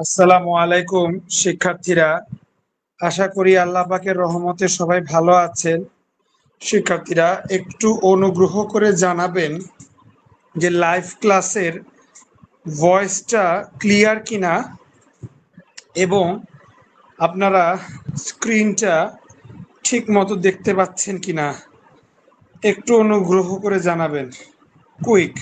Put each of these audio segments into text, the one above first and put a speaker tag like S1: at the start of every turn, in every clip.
S1: আসসালামু আলাইকুম শিক্ষার্থীরা। আশা করি আল্লাহ পাকের রহমতে সবাই ভালো আছেন। শিক্ষার্থীরা একটু অনুগ্রহ করে জানাবেন যে লাইভ ক্লাসের ভয়েসটা ক্লিয়ার কিনা এবং আপনারা স্ক্রিনটা ঠিক মতো দেখতে পাচ্ছেন কিনা একটু অনুগ্রহ করে জানাবেন। কুইক।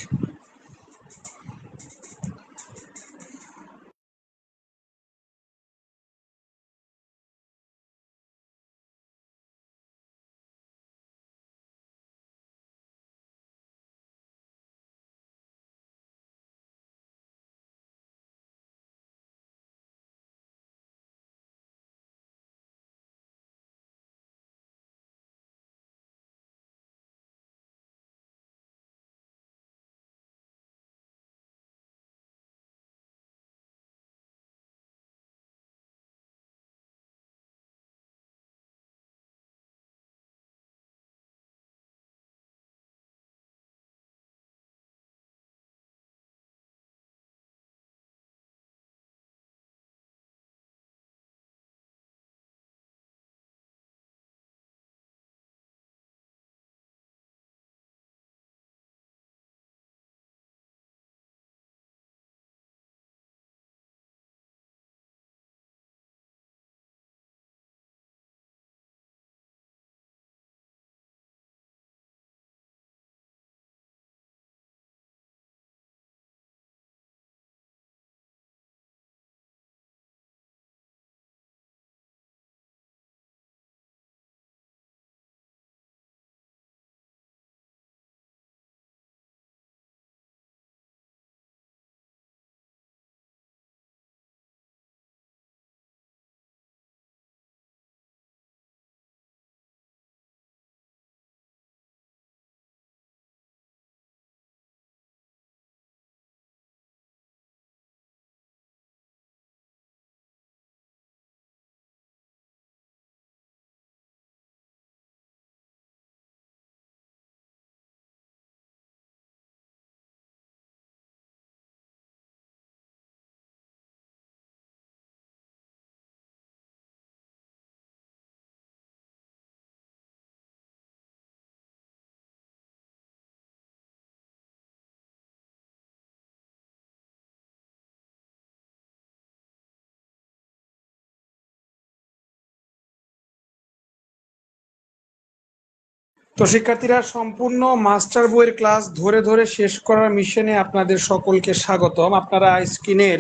S1: তো শিক্ষার্থীরা, সম্পূর্ণ মাস্টার বইয়ের ক্লাস ধরে ধরে শেষ করার মিশনে আপনাদের সকলকে স্বাগতম। আপনারা স্ক্রিনের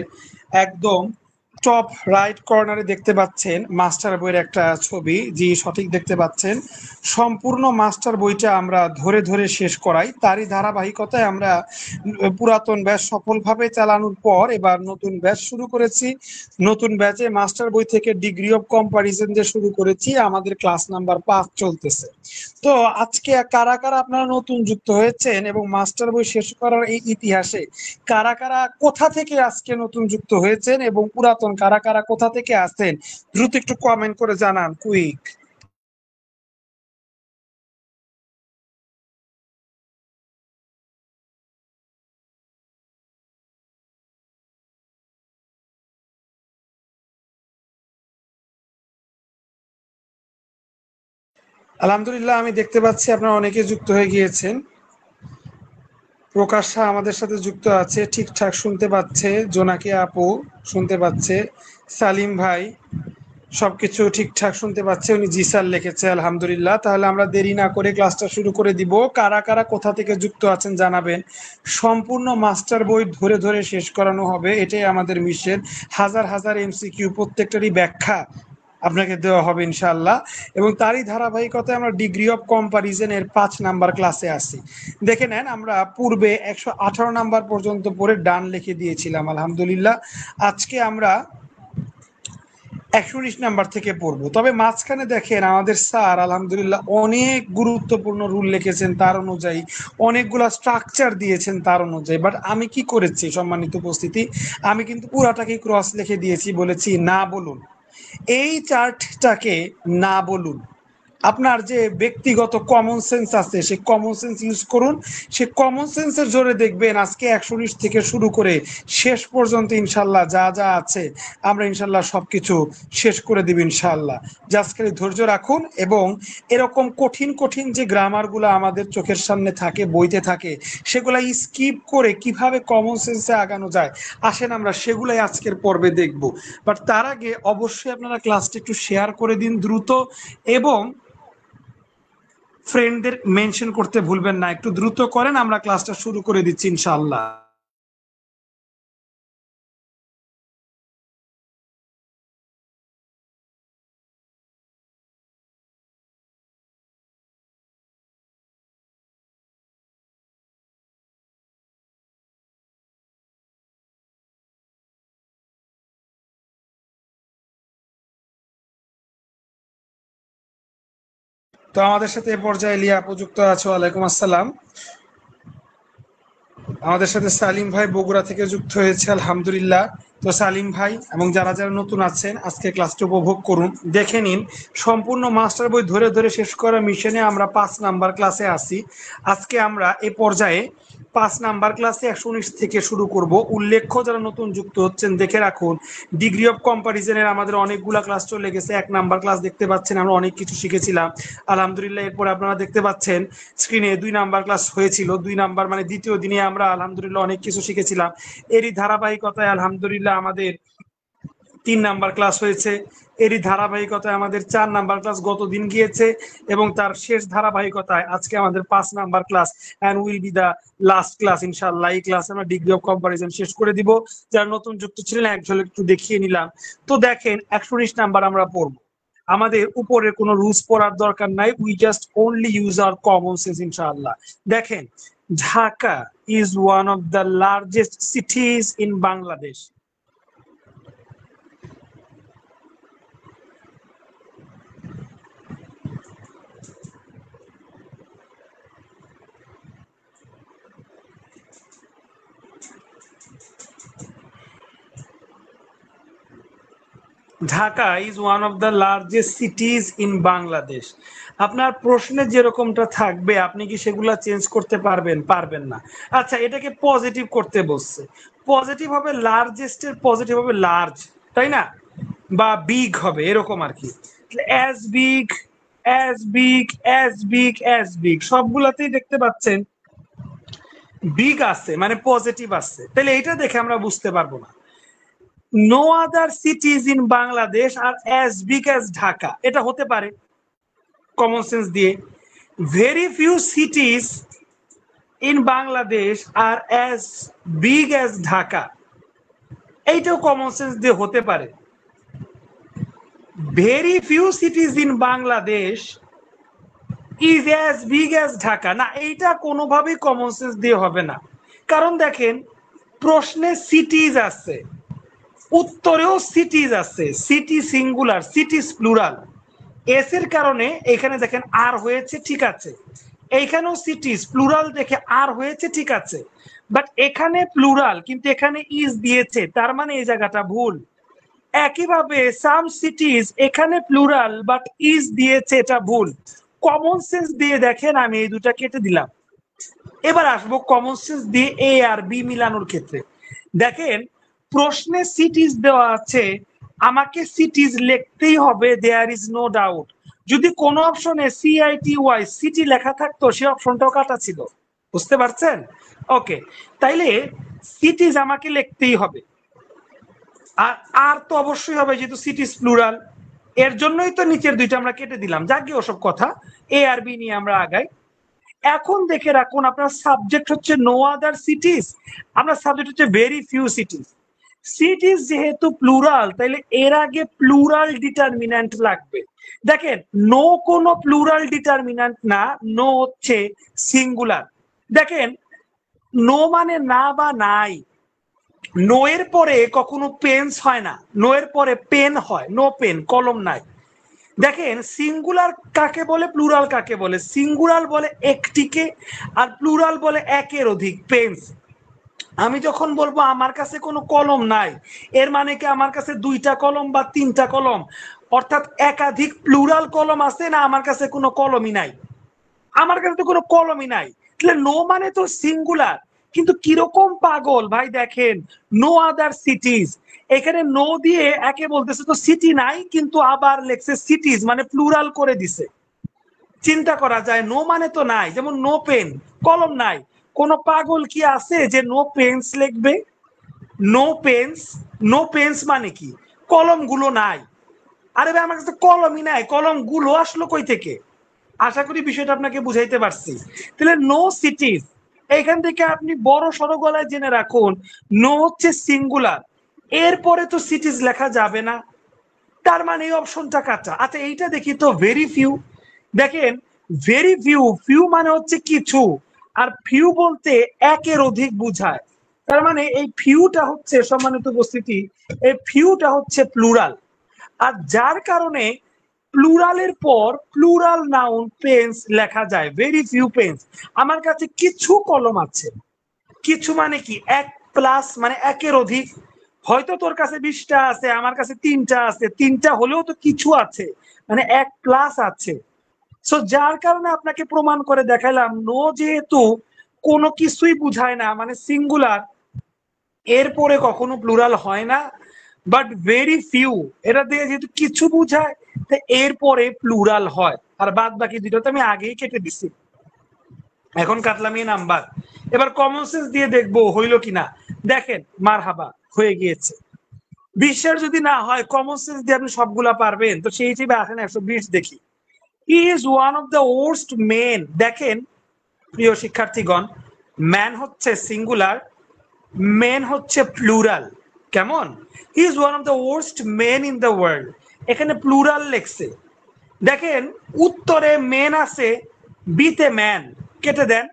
S1: একদম টপ রাইট কর্নারে দেখতে পাচ্ছেন মাস্টার বইয়ের একটা ছবি। জি, সঠিক দেখতে পাচ্ছেন। সম্পূর্ণ মাস্টার বইটা আমরা ধরে ধরে শেষ করাই, তারই ধারাবাহিকতায় আমরা পুরাতন ব্যাচ সফলভাবে চালানোর পর এবার নতুন ব্যাচ শুরু করেছি। নতুন ব্যাচে মাস্টার বই থেকে ডিগ্রি অফ কম্পারিজন দিয়ে শুরু করেছি। আমাদের ক্লাস নাম্বার 5 চলতেছে। তো আজকে কারা কারা আপনারা নতুন যুক্ত হয়েছেন এবং মাস্টার বই শেষ করার এই ইতিহাসে কারা কারা কোথা থেকে আজকে নতুন যুক্ত হয়েছেন এবং পুরাতন কারা কারা কোথা থেকে আসছেন, দ্রুত একটু কমেন্ট করে জানান। কুইক। আলহামদুলিল্লাহ, আমি দেখতে পাচ্ছি আপনারা অনেকে যুক্ত হয়ে গিয়েছেন। প্রকাশ শাহ আমাদের সাথে যুক্ত আছে, ঠিকঠাক শুনতে পাচ্ছে। জোনাকি আপু শুনতে পাচ্ছে। সালিম ভাই সবকিছু ঠিকঠাক শুনতে পাচ্ছে, উনি জি স্যার লিখেছে। আলহামদুলিল্লাহ, তাহলে আমরা দেরি না করে ক্লাসটা শুরু করে দিব। কারা কারা কোথা থেকে যুক্ত আছেন জানাবেন। সম্পূর্ণ মাস্টার বই ধরে ধরে শেষ করানো হবে, এটাই আমাদের মিশন। হাজার হাজার এমসিকিউ, প্রত্যেকটারই ব্যাখ্যা আপনাকে দেওয়া হবে ইনশাআল্লাহ। এবং তারই ধারাবাহিকতায় আমরা ডিগ্রি অফ কম্পারিজনের 5 নাম্বার ক্লাসে আসি। দেখে নেন, আমরা পূর্বে 118 নাম্বার পর্যন্ত পড়ে ডান লিখে দিয়েছিলাম। আলহামদুলিল্লাহ, আজকে আমরা 119 নাম্বার থেকে পড়বো। তবে মাঝখানে দেখেন আমাদের স্যার আলহামদুলিল্লাহ অনেক গুরুত্বপূর্ণ রুল লিখেছেন, তার অনুযায়ী অনেকগুলা স্ট্রাকচার দিয়েছেন তার অনুযায়ী। বাট আমি কি করেছি সম্মানিত উপস্থিতি, আমি কিন্তু পুরাটাকে ক্রস লিখে দিয়েছি, বলেছি না বলুন, এই চার্টটাকে না বলুন। আপনার যে ব্যক্তিগত কমন সেন্স আছে সেই কমন সেন্স ইউজ করুন। সেই কমন সেন্সের জোরে দেখবেন আজকে 119 থেকে শুরু করে শেষ পর্যন্ত ইনশাল্লাহ যা যা আছে আমরা ইনশাল্লাহ সবকিছু শেষ করে দিব ইনশাল্লাহ। জাস্ট খালি ধৈর্য রাখুন এবং এরকম কঠিন কঠিন যে গ্রামারগুলো আমাদের চোখের সামনে থাকে বইতে থাকে সেগুলা স্কিপ করে কিভাবে কমন সেন্সে আগানো যায় আসেন আমরা সেগুলাই আজকের পর্বে দেখব। বাট তার আগে অবশ্যই আপনারা ক্লাসটা একটু শেয়ার করে দিন দ্রুত, এবং ফ্রেন্ডদের মেনশন করতে ভুলবেন না। একটু দ্রুত করেন, আমরা ক্লাসটা শুরু করে দিচ্ছি ইনশাআল্লাহ। তো আমাদের সাথে এ পর্যায়ে লিয়া আপু যুক্ত আছো, ওয়ালাইকুম আসসালাম। আমাদের সাথে সালিম ভাই বগুড়া থেকে যুক্ত হয়েছে, আলহামদুলিল্লাহ। তো সালিম ভাই এবং যারা যারা নতুন আছেন আজকে ক্লাসটি উপভোগ করুন, দেখে নিন। সম্পূর্ণ মাস্টার বই ধরে ধরে শেষ করা মিশনে আমরা 5 নাম্বার ক্লাসে আসি। আজকে আমরা এ পর্যায়ে 5 নাম্বার ক্লাসে 119 থেকে শুরু করব। উল্লেখ্য যারা নতুন যুক্ত হচ্ছেন দেখে রাখুন, ডিগ্রি অফ কম্পারিজনের আমাদের অনেকগুলা ক্লাস চলে গেছে। 1 নাম্বার ক্লাস দেখতে পাচ্ছেন, আমরা অনেক কিছু শিখেছিলাম আলহামদুলিল্লাহ। এরপর আপনারা দেখতে পাচ্ছেন স্ক্রিনে 2 নাম্বার ক্লাস হয়েছিল। 2 নাম্বার মানে দ্বিতীয় দিনে আমরা আলহামদুলিল্লাহ অনেক কিছু শিখেছিলাম। এরই ধারাবাহিকতায় আলহামদুলিল্লাহ আমাদের 3 নাম্বার ক্লাস হয়েছে। এরই ধারাবাহিকতায় আমাদের 4 নাম্বার ক্লাস গত দিন গিয়েছে, এবং তার শেষ ধারাবাহিকতায় আজকে আমাদের 5 number class and will be the last class ইনশাআল্লাহ। এই ক্লাসে আমরা ডিগ্রি অফ কম্পারিজন শেষ করে দিব। যারা নতুন যুক্ত ছিলেন এক ঝলক একটু দেখিয়ে নিলাম। তো দেখেন 119 নাম্বার আমরা পড়বো। আমাদের উপরে কোনো রুলস পড়ার দরকার নাই, we just only use hour common sense ইনশাআল্লাহ। দেখেন, Dhaka is one of the largest সিটিজ in Bangladesh. Dhaka is one of the largest সিটিজ in Bangladesh. আপনার প্রশ্নে যেরকমটা থাকবে আপনি কি সেগুলা চেঞ্জ করতে পারবেন? পারবেন না। আচ্ছা, এটাকে পজিটিভ করতে বলছে, পজিটিভ হবে লার্জেস্টের পজিটিভ হবে লার্জ, তাই না? বা বিগ হবে এরকম আর কি। As big, as big, as big, as big সবগুলাতেই দেখতে পাচ্ছেন বিগ আছে, মানে পজিটিভ আছে। তাহলে এটা দেখে আমরা বুঝতে পারবো না। No other cities in Bangladesh are as big as Dhaka, এটা হতে পারে কমন সেন্স দিয়ে। Very few cities in Bangladesh are as big as Dhaka, এইটাও কমন সেন্স দিয়ে হতে পারে। Very few cities in Bangladesh is as big as Dhaka, না এইটা কোনোভাবেই কমন সেন্স দিয়ে হবে না। কারণ দেখেন প্রশ্নে সিটিজ আছে, উত্তরেও সিটিজ আছে, সিটি সিঙ্গুলার, সিটিজ প্লুরাল। এস এর কারণে এখানে দেখেন আর হয়েছে, ঠিক আছে। এইখানেও সিটিজ প্লুরাল দেখে আর হয়েছে, ঠিক আছে। বাট এখানে প্লুরাল কিন্তু এখানে ইজ দিয়েছে, তার মানে এই জায়গাটা ভুল। একইভাবে সাম সিটিজ এখানে প্লুরাল বাট ইজ দিয়েছে, এটা ভুল। কমন সেন্স দিয়ে দেখেন আমি এই দুটা কেটে দিলাম। এবার আসবো কমন সেন্স দিয়ে এ আর বি মিলানোর ক্ষেত্রে। দেখেন প্রশ্নে সিটিজ দেওয়া আছে, আমাকে সিটিজ লিখতেই হবে, দেয়ার ইজ নো ডাউট। যদি কোন অপশনে CITY সিটি লেখা থাকতো সেই অপশনটাও কাটা ছিল, বুঝতে পারছেন? ওকে, তাইলে সিটিজ আমাকে লিখতেই হবে। আর আর তো অবশ্যই হবে যেহেতু সিটিজ প্লুরাল, এর জন্যই তো নিচের দুইটা আমরা কেটে দিলাম। যাকে ওসব কথা, এ আর বি নিয়ে আমরা আগাই। এখন দেখে রাখুন আপনার সাবজেক্ট হচ্ছে নো আদার সিটিজ, আমরা সাবজেক্ট হচ্ছে ভেরি ফিউ সিটিজ। সিটিজ যেহেতু প্লুরাল তাইলে এর আগে প্লুরাল ডিটারমিন্যান্ট লাগবে। দেখেন নো কোনো প্লুরাল ডিটারমিন্যান্ট না, নো হচ্ছে সিঙ্গুলার। দেখেন নো মানে না বা নাই, নো এর পরে কখনো পেন্স হয় না, নো এর পরে পেন হয়, নো পেন, কলম নাই। দেখেন সিঙ্গুলার কাকে বলে, প্লুরাল কাকে বলে? সিঙ্গুলার বলে একটিকে, আর প্লুরাল বলে একের অধিক, পেন্স। আমি যখন বলবো আমার কাছে কোনো কলম নাই, এর মানে কি আমার কাছে 2টা কলম বা 3টা কলম? অর্থাৎ একাধিক প্লুরাল কলম আছে না আমার কাছে কোনো কলমই নাই, আমার কাছে তো কোনো কলমই নাই, তাহলে নো মানে তো সিঙ্গুলার। কিন্তু কিরকম পাগল ভাই দেখেন, নো আদার সিটিজ, এখানে নো দিয়ে একে বলতেছে তো সিটি নাই, কিন্তু আবার লেখছে সিটিজ মানে প্লুরাল করে দিছে। চিন্তা করা যায়, নো মানে তো নাই, যেমন নো পেন, কলম নাই। কোন পাগল কি আছে যে নো পেন্স লিখবে? নো পেন্স, নো পেন্স মানে কি? কলম গুলো নাই। আরে ভাই আমার কাছে কলমই নাই, কলম গুলো আসলো কই থেকে? আশা করি বিষয়টা আপনাকে বুঝাইতে পারছি। তাহলে নো সিটিজ, এইখান থেকে আপনি বড় সড়ো গলায় জেনে রাখুন, নো হচ্ছে সিঙ্গুলার, এরপরে তো সিটিজ লেখা যাবে না, তার মানে এই অপশনটা কাটা। আচ্ছা এইটা দেখি তো, ভেরি ফিউ। দেখেন ভেরি ফিউ, ফিউ মানে হচ্ছে কিছু, আর ফিউ বলতে একের অধিক বুঝায়। তার মানে এই ফিউটা হচ্ছে, সম্মানিত উপস্থিতি, এই ফিউটা হচ্ছে প্লুরাল। আর যার কারণে প্লুরালের পর প্লুরাল নাউন পেন্স লেখা যায়, ভেরি ফিউ পেন্স। আমার কাছে কিছু কলম আছে, কিছু মানে কি এক, প্লাস মানে একের অধিক। হয়তো তোর কাছে 20টা আছে, আমার কাছে 3টা আছে, 3টা হলেও তো কিছু আছে, মানে এক প্লাস আছে। সো যার কারণে আপনাকে প্রমাণ করে দেখালাম, নো যেহেতু কোনো কিছুই বুঝায় না মানে সিঙ্গুলার, এরপরে কখনো প্লুরাল হয় না। বাট ভেরি ফিউ, এটা দিয়ে যেহেতু কিছু বুঝায়, তাই এরপরে প্লুরাল হয়। আর বাদ বাকি দুটো তো আমি আগেই কেটে দিছি, এখন কাটলাম এই নাম্বার। এবার কমন সেন্স দিয়ে দেখবো হইল কিনা। দেখেন মারহাবা, হয়ে গিয়েছে। 20 যদি না হয়, কমন সেন্স দিয়ে আপনি সবগুলা পারবেন, তো সেই হিসেবে আসেন 120 দেখি। He is one of the worst men. দেখেন প্রিয় শিক্ষার্থীগণ, ম্যান হচ্ছে সিঙ্গুলার, মেন হচ্ছে প্লুরাল। কেমন? He is one of the worst men in the world, এখানে প্লুরাল লেখছে। দেখেন উত্তরে মেন আছে, বিতে ম্যান, কেটে দেন।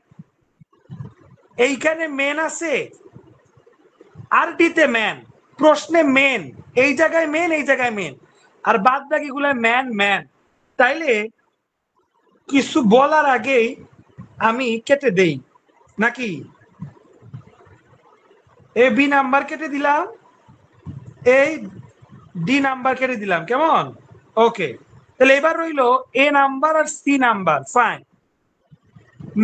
S1: এইখানে মেন আছে আর ডিতে ম্যান, প্রশ্নে মেন, এই জায়গায় মেন, এই জায়গায় মেন, আর বাদ বাকি গুলা ম্যান ম্যান। তাইলে কিছু বলার আগেই আমি কেটে দেই নাকি? এ বি নাম্বার কেটে দিলাম, এই ডি নাম্বার কেটে দিলাম, কেমন? ওকে, তাহলে এবার রইলো এ নাম্বার আর সি নাম্বার। ফাইন,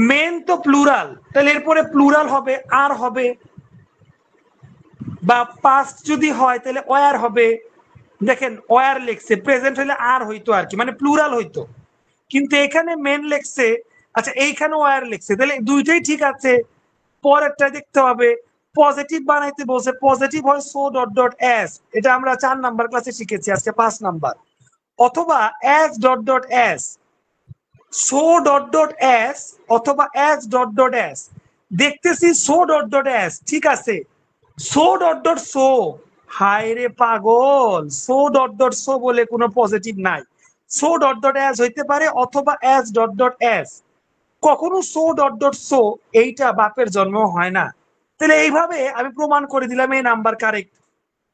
S1: মেন তো প্লুরাল, তাহলে এরপরে প্লুরাল হবে আর হবে, বা পাস্ট যদি হয় তাহলে ওয়ার হবে। দেখেন ওয়ার লেখছে, প্রেজেন্ট হইলে আর হইতো আর কি, মানে প্লুরাল হইতো, কিন্তু এখানে মেন লেখছে। আচ্ছা এইখানে ওয়ার লেখছে, তাহলে দুইটাই ঠিক আছে। পরেরটা দেখতে হবে, পজিটিভ বানাইতে বলছে, পজিটিভ হয় সো ডট ডট এস, এটা আমরা 4 নাম্বার ক্লাসে শিখেছি, আজকে 5 নাম্বার। অথবা S dot dot S, so dot dot S, অথবা এস ডট ডট এস। দেখতেছি সো ডট ডট এস, ঠিক আছে। সো ডট ডট সো, হায় রে পাগল, সো ডট ডট সো বলে কোনো পজিটিভ নাই। সো ডট ডট এস হইতে পারে, অথবা এস ডট ডট এস। কখনো সো ডট ডট সো এইটা বাপের জন্ম হয় না। তাহলে এইভাবে আমি প্রমাণ করে দিলাম এই নাম্বার কারেক্ট।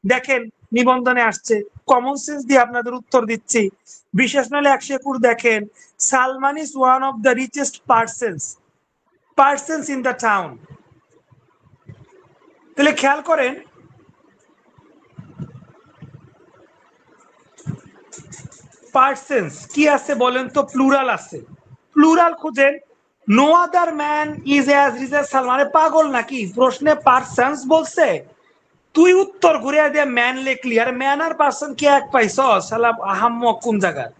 S1: দেখেন নিবন্ধনে আসছে, কমন সেন্স দিয়ে আপনাদের উত্তর দিচ্ছি। বিশেষ নাহলে 121 দেখেন, Salman is one of the richest persons in the town. তাহলে খেয়াল করেন, পার্সনস কি আছে বলেন তো? প্লুরাল আছে, প্লুরাল খুঁজেন। No other man is as rich as Salman. পাগল নাকি? প্রশ্নে পার্সনস বলছে, তুই উত্তর ঘুরে দিয়ে ম্যান লিখলি, আর ম্যান আর পার্সন কি এক পাইছ? শালা আহাম্মক কোন জায়গার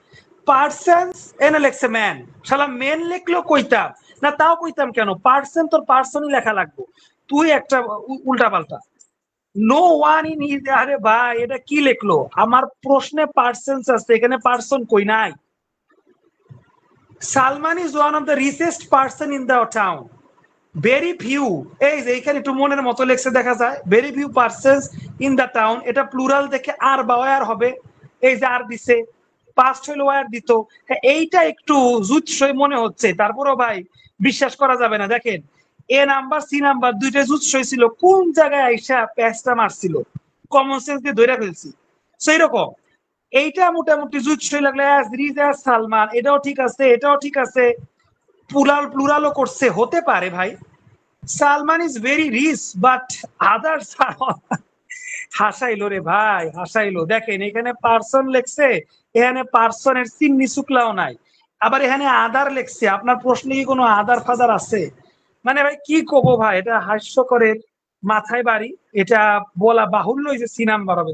S1: পার্সন, এনে লেখছে ম্যান, শালা মেন লিখলেও কইতাম না, তাও কইতাম কেন, পার্সন তোর পার্সনই লেখা লাগবে, তুই একটা উল্টা পাল্টা। নো ওয়ান ইন ইজ, আরে ভাই এটা কি লিখলো? আমার প্রশ্নে পার্সনস আছে, এখানে পার্সন কই নাই। Salman is one of the richest person in the town, very few, এই যে এখানে একটু মনের মতো লেখছে দেখা যায়, very few persons in the town, এটা প্লুরাল দেখে আর বা ওয়ার হবে, এই যে আর দিছে, পাস্ট হইলো ওয়ার দিত। হ্যাঁ এইটা একটু জুৎসই মনে হচ্ছে, তারপরও ভাই বিশ্বাস করা যাবে না। দেখেন এ নাম্বার সি নাম্বার দুইটা জুৎসই ছিল, কোন জায়গায় আইসা প্যাচটা মারছিল, কমন সেন্স দিয়ে ধরে ফেলছি। সেই রকম এইটা মোটামুটি জুৎসই লাগলো, অ্যাজ রিচ অ্যাজ সালমান, এটাও ঠিক আছে, এটাও ঠিক আছে, প্লুরালও করছে, হতে পারে ভাই। Salman is very rich but others, হাসাইলো রে ভাই, হাসাইলো। দেখেন এখানে পার্সন লেখছে, এখানে পার্সনের চিহ্নি শুক্লাও নাই, আবার এখানে আদার লেখছে। আপনার প্রশ্নে কি কোনো আদার ফাদার আছে? মানে ভাই কি কব ভাই, এটা হাস্যকরের মাথায় বাড়ি। এটা বলা বাহুল্য যে সি নাম্বার হবে।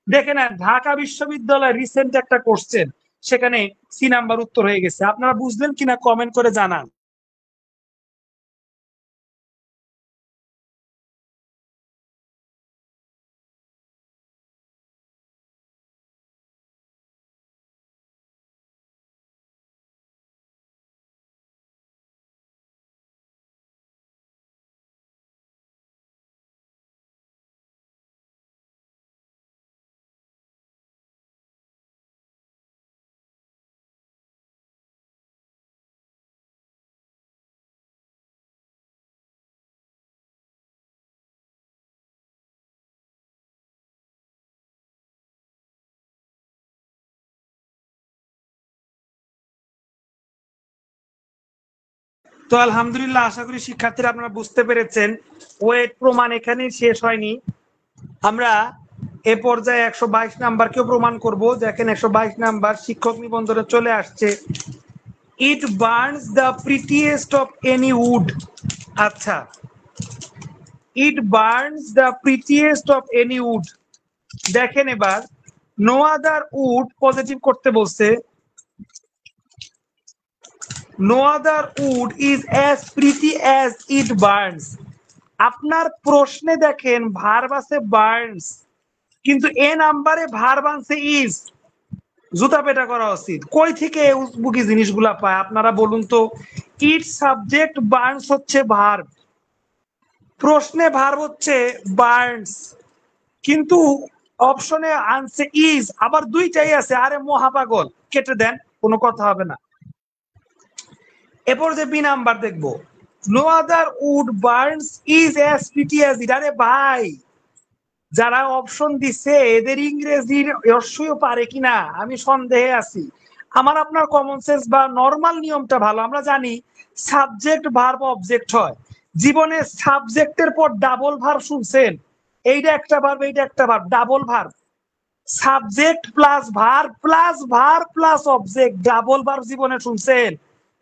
S1: দেখে নেন ঢাকা বিশ্ববিদ্যালয় রিসেন্ট একটা কোশ্চেন, সেখানে সি নাম্বার উত্তর হয়ে গেছে। আপনারা বুঝলেন কিনা কমেন্ট করে জানান। তো আলহামদুলিল্লাহ, আশা করি শিক্ষার্থীরা আপনারা বুঝতে পেরেছেন। ওয়েট প্রমাণ এখানেই শেষ হয়নি। আমরা এ পর্যায়ে 122 নাম্বারকেও প্রমাণ করব। দেখেন 122 নাম্বার শিক্ষক নিবন্ধনে চলে আসছে, it burns the prettiest of any wood. আচ্ছা, it burns the prettiest of any wood. দেখেন এবার নো আদার উড পজিটিভ করতে বলছে, no other wood is as pretty as it burns. আপনার প্রশ্নে দেখেন ভার্ব আছে বার্নস, কিন্তু এ নাম্বারে ভার্ব আনছে ইজ। জুতা পেটা করা উচিত। কই থেকে উজবুকি জিনিসগুলা পায় আপনারা বলুন তো? ইট সাবজেক্ট, বার্নস হচ্ছে ভার্ব, প্রশ্নে ভার্ব হচ্ছে বার্নস, কিন্তু অপশনে আনছে ইজ, আবার দুইটাই আছে। আরে মহাপাগল, কেটে দেন, কোনো কথা হবে না। এরপর যে বি নাম্বার দেখবো, no other wood burns is as pretty as it. আরে ভাই, যারা অপশন দিচ্ছে এদের ইংরেজির অবশ্যই পারে কিনা আমি সন্দেহে আছি। আমার আপনার কমন সেন্স বা নর্মাল নিয়মটা ভালো। আমরা জানি সাবজেক্ট ভার্ব অবজেক্ট হয়। জীবনে সাবজেক্টের পর ডাবল ভার্ব শুনছেন? এইটা একটা ভার্ব, এইটা একটা verb, double verb. Subject plus verb plus verb plus object, double verb জীবনে শুনছেন?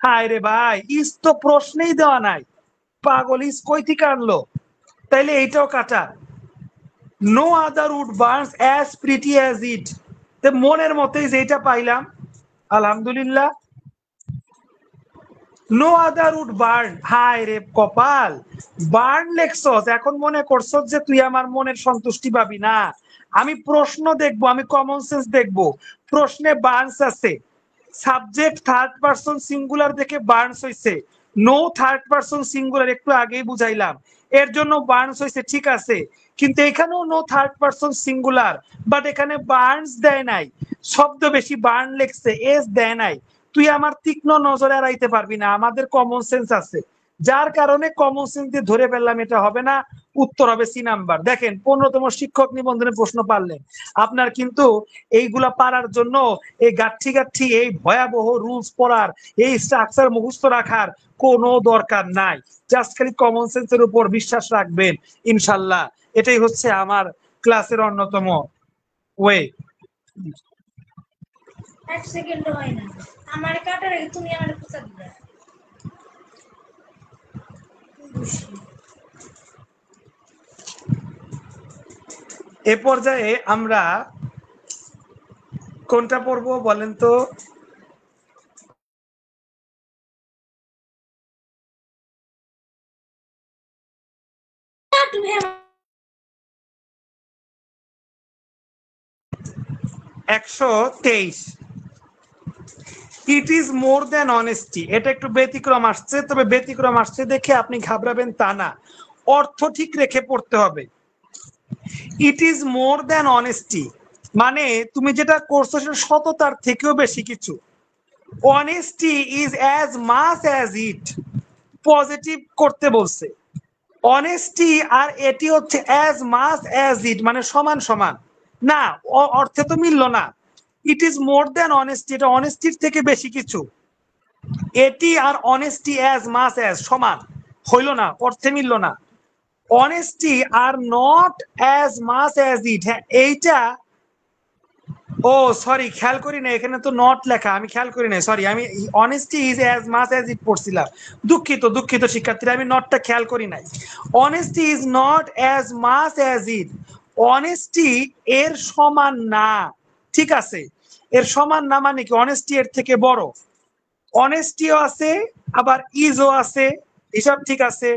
S1: হায় রে ভাই, ইস তো প্রশ্নেই দেওয়া নাই। পাগল, ইস কই থেকে আনলো? তাইলে এইটাও কাটা। No other wood burns as pretty as it. মনের মতেই যেটা পাইলাম, আলহামদুলিল্লাহ। নো আদার উড বার্ন, হায় রে কপাল, বার্ন লেখছস, এখন মনে করছস যে তুই আমার মনের সন্তুষ্টি পাবি না। আমি প্রশ্ন দেখবো, আমি কমন সেন্স দেখবো। প্রশ্নে বার্নস আছে, সাবজেক্ট থার্ড পারসন সিঙ্গুলার দেখে বার্নস হইছে। নো থার্ড পারসন সিঙ্গুলার, একটু আগেই বুঝাইলাম, এর জন্য বার্নস হইছে, ঠিক আছে। কিন্তু এখানেও no third person singular, but এখানে বার্নস দেয় নাই, শব্দ বেশি বার্ন লেখছে, এস দেয় নাই। তুই আমার তীক্ষ্ণ নজরে এড়াইতে পারবি না, আমাদের কমন সেন্স আছে, যার কারণে কমন সেন্স দিয়ে ধরে ফেললাম এটা হবে না। উত্তর হবে সি নাম্বার। দেখেন 15তম শিক্ষক নিবন্ধনের প্রশ্ন পারলেন। আপনার কিন্তু এইগুলা পারার জন্য এই গাঠি এই ভয়াবহ রুলস পড়ার, এই স্ট্রাকচার মুখস্থ রাখার কোনো দরকার নাই। জাস্ট খালি কমন সেন্সের উপর বিশ্বাস রাখবেন, ইনশাল্লাহ। এটাই হচ্ছে আমার ক্লাসের অন্যতম ওয়ে।
S2: এক সেকেন্ড হয় না আমার কাটার আগে তুমি আমার পোষা দিবে।
S1: এ পর্যায়ে আমরা কোনটা পড়বো বলেন তো?
S2: তুমি
S1: 123, it is more than honesty. এটা একটু ব্যতিক্রম আসছে, তবে ব্যতিক্রম আসছে দেখে আপনি ঘাবড়াবেন তা না, অর্থ ঠিক রেখে পড়তে হবে। It is more than honesty মানে তুমি যেটা করছো সেটা সততার থেকেও বেশি কিছু। Honesty is as much as it, positive করতে বলছে। অনেস্টি আর এটি হচ্ছে অ্যাজ মাচ অ্যাজ ইট, মানে সমান সমান না, অর্থে তো মিলল না। It is more than honesty, এটা অনেস্টির থেকে বেশি কিছু। এটি আর অনেস্টি অ্যাজ মাচ অ্যাজ সমান, হইল না, অর্থে মিলল না। Honesty are not as much as it, হ্যাঁ এইটা ও সরি, খেয়াল করি না, এখানে তো নট লেখা, আমি খেয়াল করি না, সরি, আমি honesty is as much as it পড়ছিলাম। দুঃখিত দুঃখিত শিক্ষার্থীরা, আমি নটটা খেয়াল করি নাই। Honesty is not as much as it, honesty এর সমান না, ঠিক আছে। এর সমান না মানে কি, অনেস্টি এর থেকে বড়। অনেস্টিও আছে আবার ইজও আছে, হিসাব ঠিক আছে।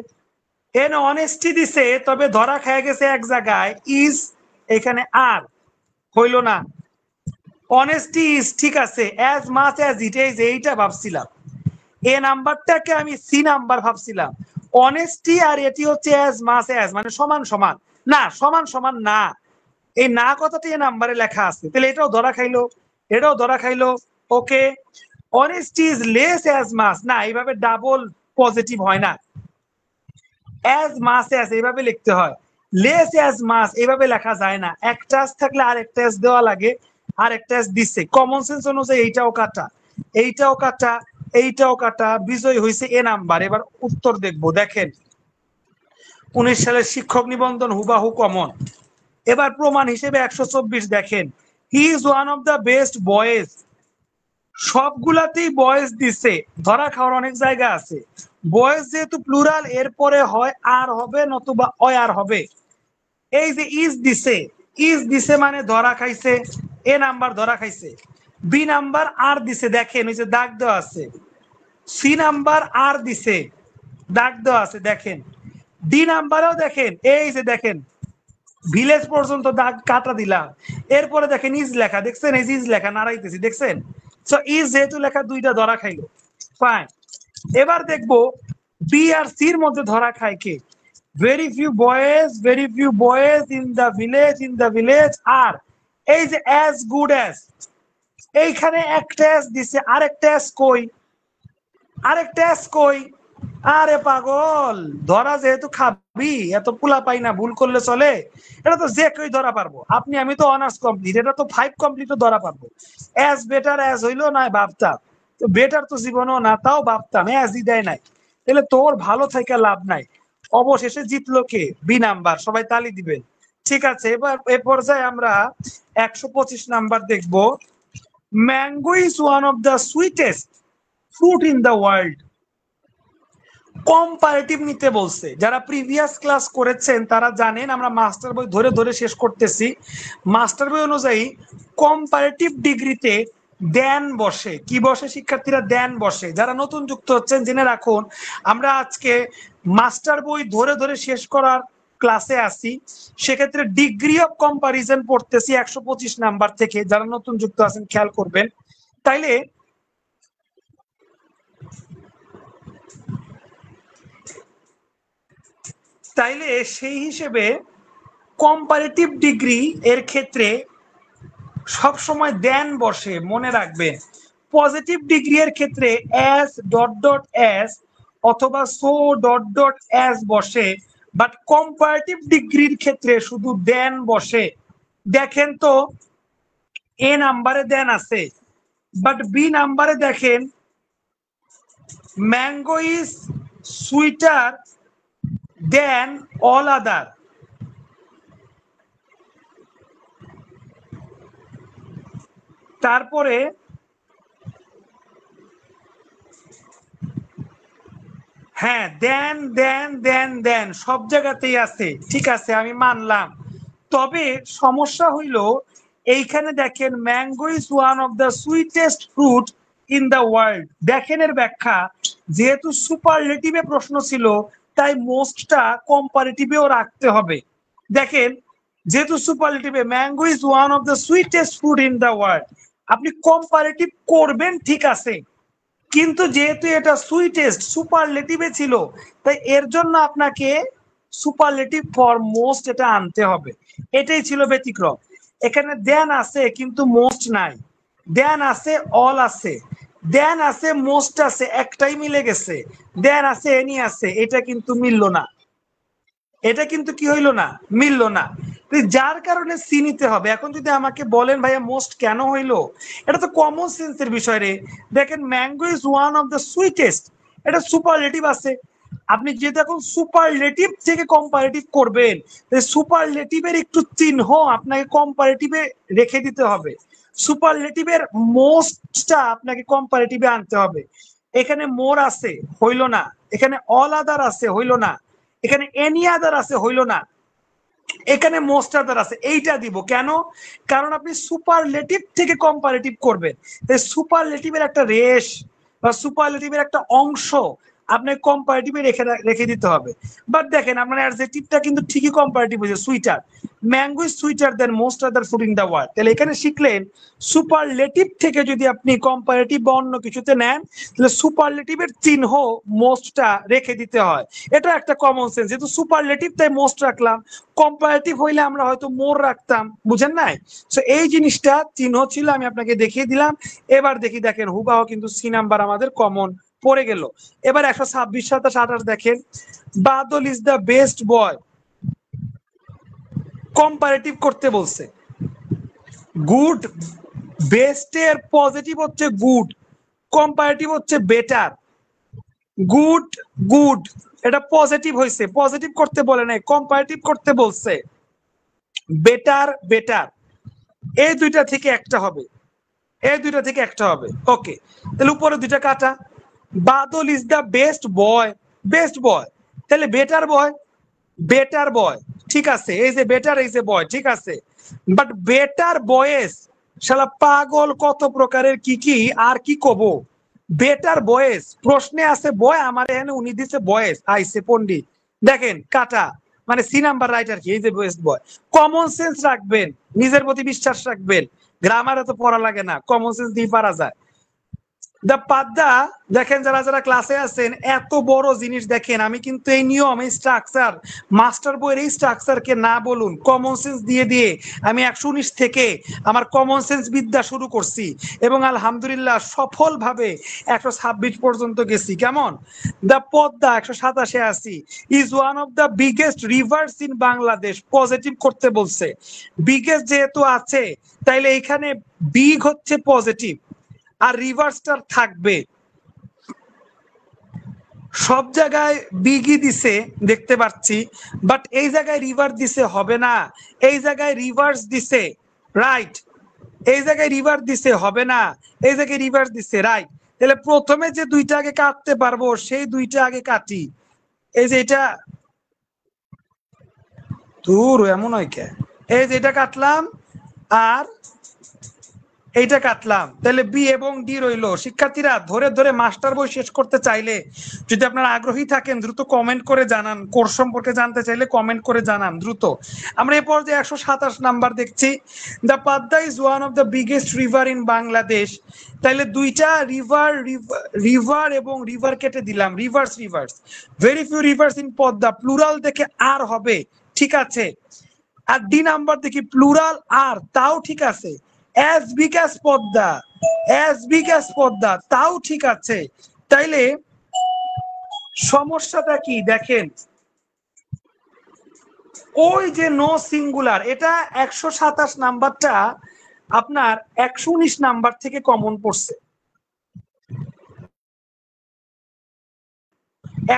S1: এন অনেস্টি দিছে, তবে ধরা খেয়ে গেছে এক জায়গায়, ইজ এখানে আর হইল না। অনেস্টি ইজ ঠিক আছে, অ্যাজ মাচ অ্যাজ ইট, এই যে এইটা ভাবছিলাম, এ নাম্বারটাকে আমি সি নাম্বার ভাবছিলাম। অনেস্টি আর এটি হচ্ছে অ্যাজ মাচ অ্যাজ, মানে সমান সমান। না, সমান সমান না, এই না কথাটি এ নাম্বারে লেখা আছে, তাহলে এটাও ধরা খাইলো, এটাও ধরা খাইলো। Okay, honesty is less as much, না এইভাবে ডাবল পজিটিভ হয় না, অ্যাজ মাচ অ্যাজ এইভাবে লিখতে হয়, লেস অ্যাজ মাচ এইভাবে লেখা যায় না, একটা থাকলে আর একটা দেওয়া লাগে, আর একটা দিচ্ছে, কমন সেন্স অনুযায়ী এইটাও কাটা, এইটাও কাটা, এইটাও কাটা, বিজয় হয়েছে এ নাম্বার। এবার উত্তর দেখবো, দেখেন 19 সালের শিক্ষক নিবন্ধন হুবাহু কমন। এবার প্রমাণ হিসেবে 124 দেখেন, he is one of the best boys, সবগুলাতেই বয়েজ দিছে, ধরা খাওয়ার অনেক জায়গা আছে। বয়েজ যেহেতু প্লুরাল, এরপরে হয় আর হবে নতুবা অয় আর হবে। এই যে ইজ দিছে, ইজ দিছে মানে ধরা খাইছে, এ নাম্বার ধরা খাইছে। বি নাম্বার আর দিছে, দেখেন ওই যে দাগ দেওয়া আছে। সি নাম্বার আর দিছে, দাগ দেওয়া আছে দেখেন। ডি নাম্বারও দেখেন, এই যে দেখেন ভিলেজ পর্যন্ত দাগ কাটা দিলাম, এরপরে দেখেন ইজ লেখা, দেখছেন এই ইজ লেখা নাড়াইতেছি, দেখছেন। সো ইজ যেহেতু লেখা, দুইটা ধরা খাইলো, ফাইন। এবার দেখবো বি আর সির মধ্যে ধরা খায় কে। Very few boys in the village are, এই যে অ্যাজ গুড অ্যাজ, এইখানে একটা অ্যাজ দিছে, আরেকটা অ্যাজ কই, আরেকটা অ্যাজ কই, আরে পাগল, ধরা যেহেতু খাবি, এত পোলা পাই না, ভুল করলে চলে, এটা তো যে কেউ ধরা পারবো, আপনি আমি তো অনার্স কমপ্লিট, এটা তো 5 কমপ্লিট ধরা পারবো। অ্যাজ বেটার অ্যাজ হইলো না ভাবতাম, তো বেটার তো জীবনও না, তাও ভাবতাম, অ্যাজই দেয় নাই, তাহলে তোর ভালো থেকে লাভ নাই। অবশেষে জিতলো কে, বি নাম্বার, সবাই তালি দিবেন। ঠিক আছে, এবার এ পর্যায়ে আমরা 125 নাম্বার দেখবো। Mango is one of the sweetest fruit in the world. Comparative নিতে বলছে, যারা প্রিভিয়াস ক্লাস করেছেন তারা জানেন, আমরা মাস্টার বই ধরে ধরে শেষ করতেছি। মাস্টার বই অনুযায়ী কম্পারেটিভ ডিগ্রিতে দেন বসে, কি বসে শিক্ষার্থীরা, দেন বসে। যারা নতুন যুক্ত হচ্ছেন জেনে রাখুন, আমরা আজকে মাস্টার বই ধরে ধরে শেষ করার ক্লাসে আসি, সেক্ষেত্রে ডিগ্রি অফ কম্পারিজন পড়তেছি 125 নাম্বার থেকে, যারা নতুন যুক্ত আছেন খেয়াল করবেন। তাইলে তাইলে সেই হিসেবে কম্পারেটিভ ডিগ্রি এর ক্ষেত্রে সব সময় দেন বসে, মনে রাখবেন। পজিটিভ ডিগ্রি এর ক্ষেত্রে এস ডট ডট এস অথবা সো ডট ডট এস বসে, বাট কম্পারেটিভ ডিগ্রির ক্ষেত্রে শুধু দেন বসে। দেখেন তো এ নাম্বারে দেন আছে, বাট বি নাম্বারে দেখেন mango is sweeter then all other. তারপরে হ্যাঁ, দেন দেন দেন দেন সব জায়গাতেই আছে, ঠিক আছে আমি মানলাম। তবে সমস্যা হইল এইখানে দেখেন, mango is one of the sweetest fruit in the world. দেখেন এর ব্যাখ্যা, যেহেতু সুপারলেটিভে প্রশ্ন ছিল, তাই মোস্টটা কম্পারেটিভেও রাখতে হবে। দেখেন, যেহেতু সুপারলেটিভে mango is one of the sweetest fruit in the world, আপনি কম্পারেটিভ করবেন ঠিক আছে, কিন্তু যেহেতু এটা সুইটেস্ট সুপারলেটিভে ছিল, তাই এর জন্য আপনাকে সুপারলেটিভ ফর মোস্ট এটা আনতে হবে। এটাই ছিল ব্যতিক্রম। এখানে দেন আছে কিন্তু মোস্ট নাই, দেন আছে অল আছে, দেন আছে মোস্ট আছে, একটাই মিলে গেছে, দেন আছে এনি আছে, এটা কিন্তু মিলল না, এটা কিন্তু কি হইলো না, মিলল না। যার কারণে সি নিতে হবে। এখন যদি আমাকে বলেন ভাইয়া মোস্ট কেন হইলো, এটা তো কমন সেন্সের বিষয় রে। দেখেন mango is one of the sweetest, এটা সুপারলেটিভ আছে, আপনি যেহেতু এখন সুপারলেটিভ থেকে কম্পারেটিভ করবেন, সুপারলেটিভের একটু চিহ্ন আপনাকে কম্পারেটিভে রেখে দিতে হবে। সুপারলেটিভের মোস্টটা আপনাকে কম্পারেটিভে আনতে হবে। এখানে মোর আছে, হইল না। এখানে অল আদার আছে, হইল না। এখানে এনি আদার আছে, হইল না। এখানে মোস্ট আদার আছে, এইটা দিব কেন? কারণ আপনি সুপারলেটিভ থেকে কম্পারেটিভ করবেন। তাই সুপারলেটিভের একটা রেশ বা সুপারলেটিভের একটা অংশ আপনাকে কম্পারেটিভে রেখে দিতে হবে। বাট দেখেন আপনার অ্যাডজেক্টিভটা কিন্তু ঠিকই কম্পারেটিভ হয়েছে, sweeter. Mango is sweeter than most other food in the world. তাহলে এখানে শিখলেন সুপারলেটিভ থেকে যদি আপনি কম্পারেটিভ বা অন্য কিছুতে নেন, তাহলে সুপারলেটিভের চিহ্ন মোস্টটা রেখে দিতে হয়। এটা একটা কমন সেন্স। যেহেতু সুপারলেটিভ তাই মোস্ট রাখলাম, কম্পারেটিভ হইলে আমরা হয়তো মোর রাখতাম, বুঝেন নাই? সো এই জিনিসটা চিহ্ন ছিল, আমি আপনাকে দেখিয়ে দিলাম। এবার দেখি, দেখেন হুবাহ কিন্তু সি নাম্বার আমাদের কমন পড়ে গেল। এবার 126 27 28 দেখেন, Badal is the best boy, comparative করতে বলছে। গুড, বেস্টের পজিটিভ হচ্ছে গুড, কম্পারেটিভ হচ্ছে বেটার। গুড গুড, এটা পজিটিভ হয়েছে, পজিটিভ করতে বলে নাই, কম্পারেটিভ করতে বলছে। বেটার বেটার, এই দুইটা থেকে একটা হবে, এই দুইটা থেকে একটা হবে। ওকে, তাহলে উপরে দুইটা কাটা। Badal is the best boy, best boy, তাহলে বেটার বয়, বেটার বয়, ঠিক আছে। এই যে বেটার, এই যে বয়, ঠিক আছে। বাট বেটার বয়েস, শালা পাগল, কত প্রকারের কি কি আর কি কব। বেটার বয়েস, প্রশ্নে আছে বয়, আমার এখানে উনি দিছে বয়েস, আইছে পন্ডিত। দেখেন কাটা, মানে সি নাম্বার রাইট আর কি। এই যে বেস্ট বয়, কমন সেন্স রাখবেন, নিজের প্রতি বিশ্বাস রাখবেন। গ্রামার এত পড়া লাগে না, কমন সেন্স দিয়ে পারা যায়। দা পাদ্দা, দেখেন যারা যারা ক্লাসে আছেন, এত বড় জিনিস দেখেন। আমি কিন্তু এই নিয়ম, এই স্ট্রাকচার, মাস্টার বইয়ের এই স্ট্রাকচারকে না বলুন, কমন সেন্স দিয়ে দিয়ে আমি 119 থেকে আমার কমন সেন্স বিদ্যা শুরু করছি এবং আলহামদুলিল্লাহ সফলভাবে 126 পর্যন্ত গেছি। কেমন? দা পদ্মা 127 আছি, is one of the biggest rivers in Bangladesh, positive করতে বলছে। বিগেস্ট যেহেতু আছে, তাইলে এখানে বিগ হচ্ছে পজিটিভ, আর রিভার্সটা থাকবে। সব জায়গায় বিগই দিছে দেখতে পাচ্ছি, বাট এই জায়গায় রিভার্স দিছে, হবে না। এই জায়গায় রিভার্স দিছে, রাইট। এই জায়গায় রিভার্স দিছে, হবে না। এই জায়গায় রিভার্স দিছে, রাইট। তাহলে প্রথমে যে দুইটা আগে কাটতে পারবো, সেই দুইটা আগে কাটি। এই যে এটা, দূর এমন হয় কে, এই যে এটা কাটলাম আর এইটা কাটলাম, তাহলে বি এবং ডি রইলো। শিক্ষার্থীরা ধরে ধরে মাস্টার বই শেষ করতে চাইলে, যদি আপনারা আগ্রহী থাকেন, দ্রুত কমেন্ট করে জানান। কোর্স সম্পর্কে জানতে চাইলে কমেন্ট করে জানান দ্রুত। আমরা এই পর্যায়ে 127 নাম্বার দেখছি, the Padma is one of the biggest river in Bangladesh. তাইলে দুইটা রিভার, রিভার এবং রিভার কেটে দিলাম, rivers rivers. Very few rivers in Padma, plural দেখে আর হবে, ঠিক আছে। আর ডি নাম্বার দেখি প্লুরাল আর, তাও ঠিক আছে। as big as Padma, as big as Padma, তাও ঠিক আছে। তাইলে সমস্যাটা কি দেখেন, ওই যে নো সিঙ্গুলার, এটা 127 নাম্বারটা আপনার 119 নাম্বার থেকে কমন পড়ছে।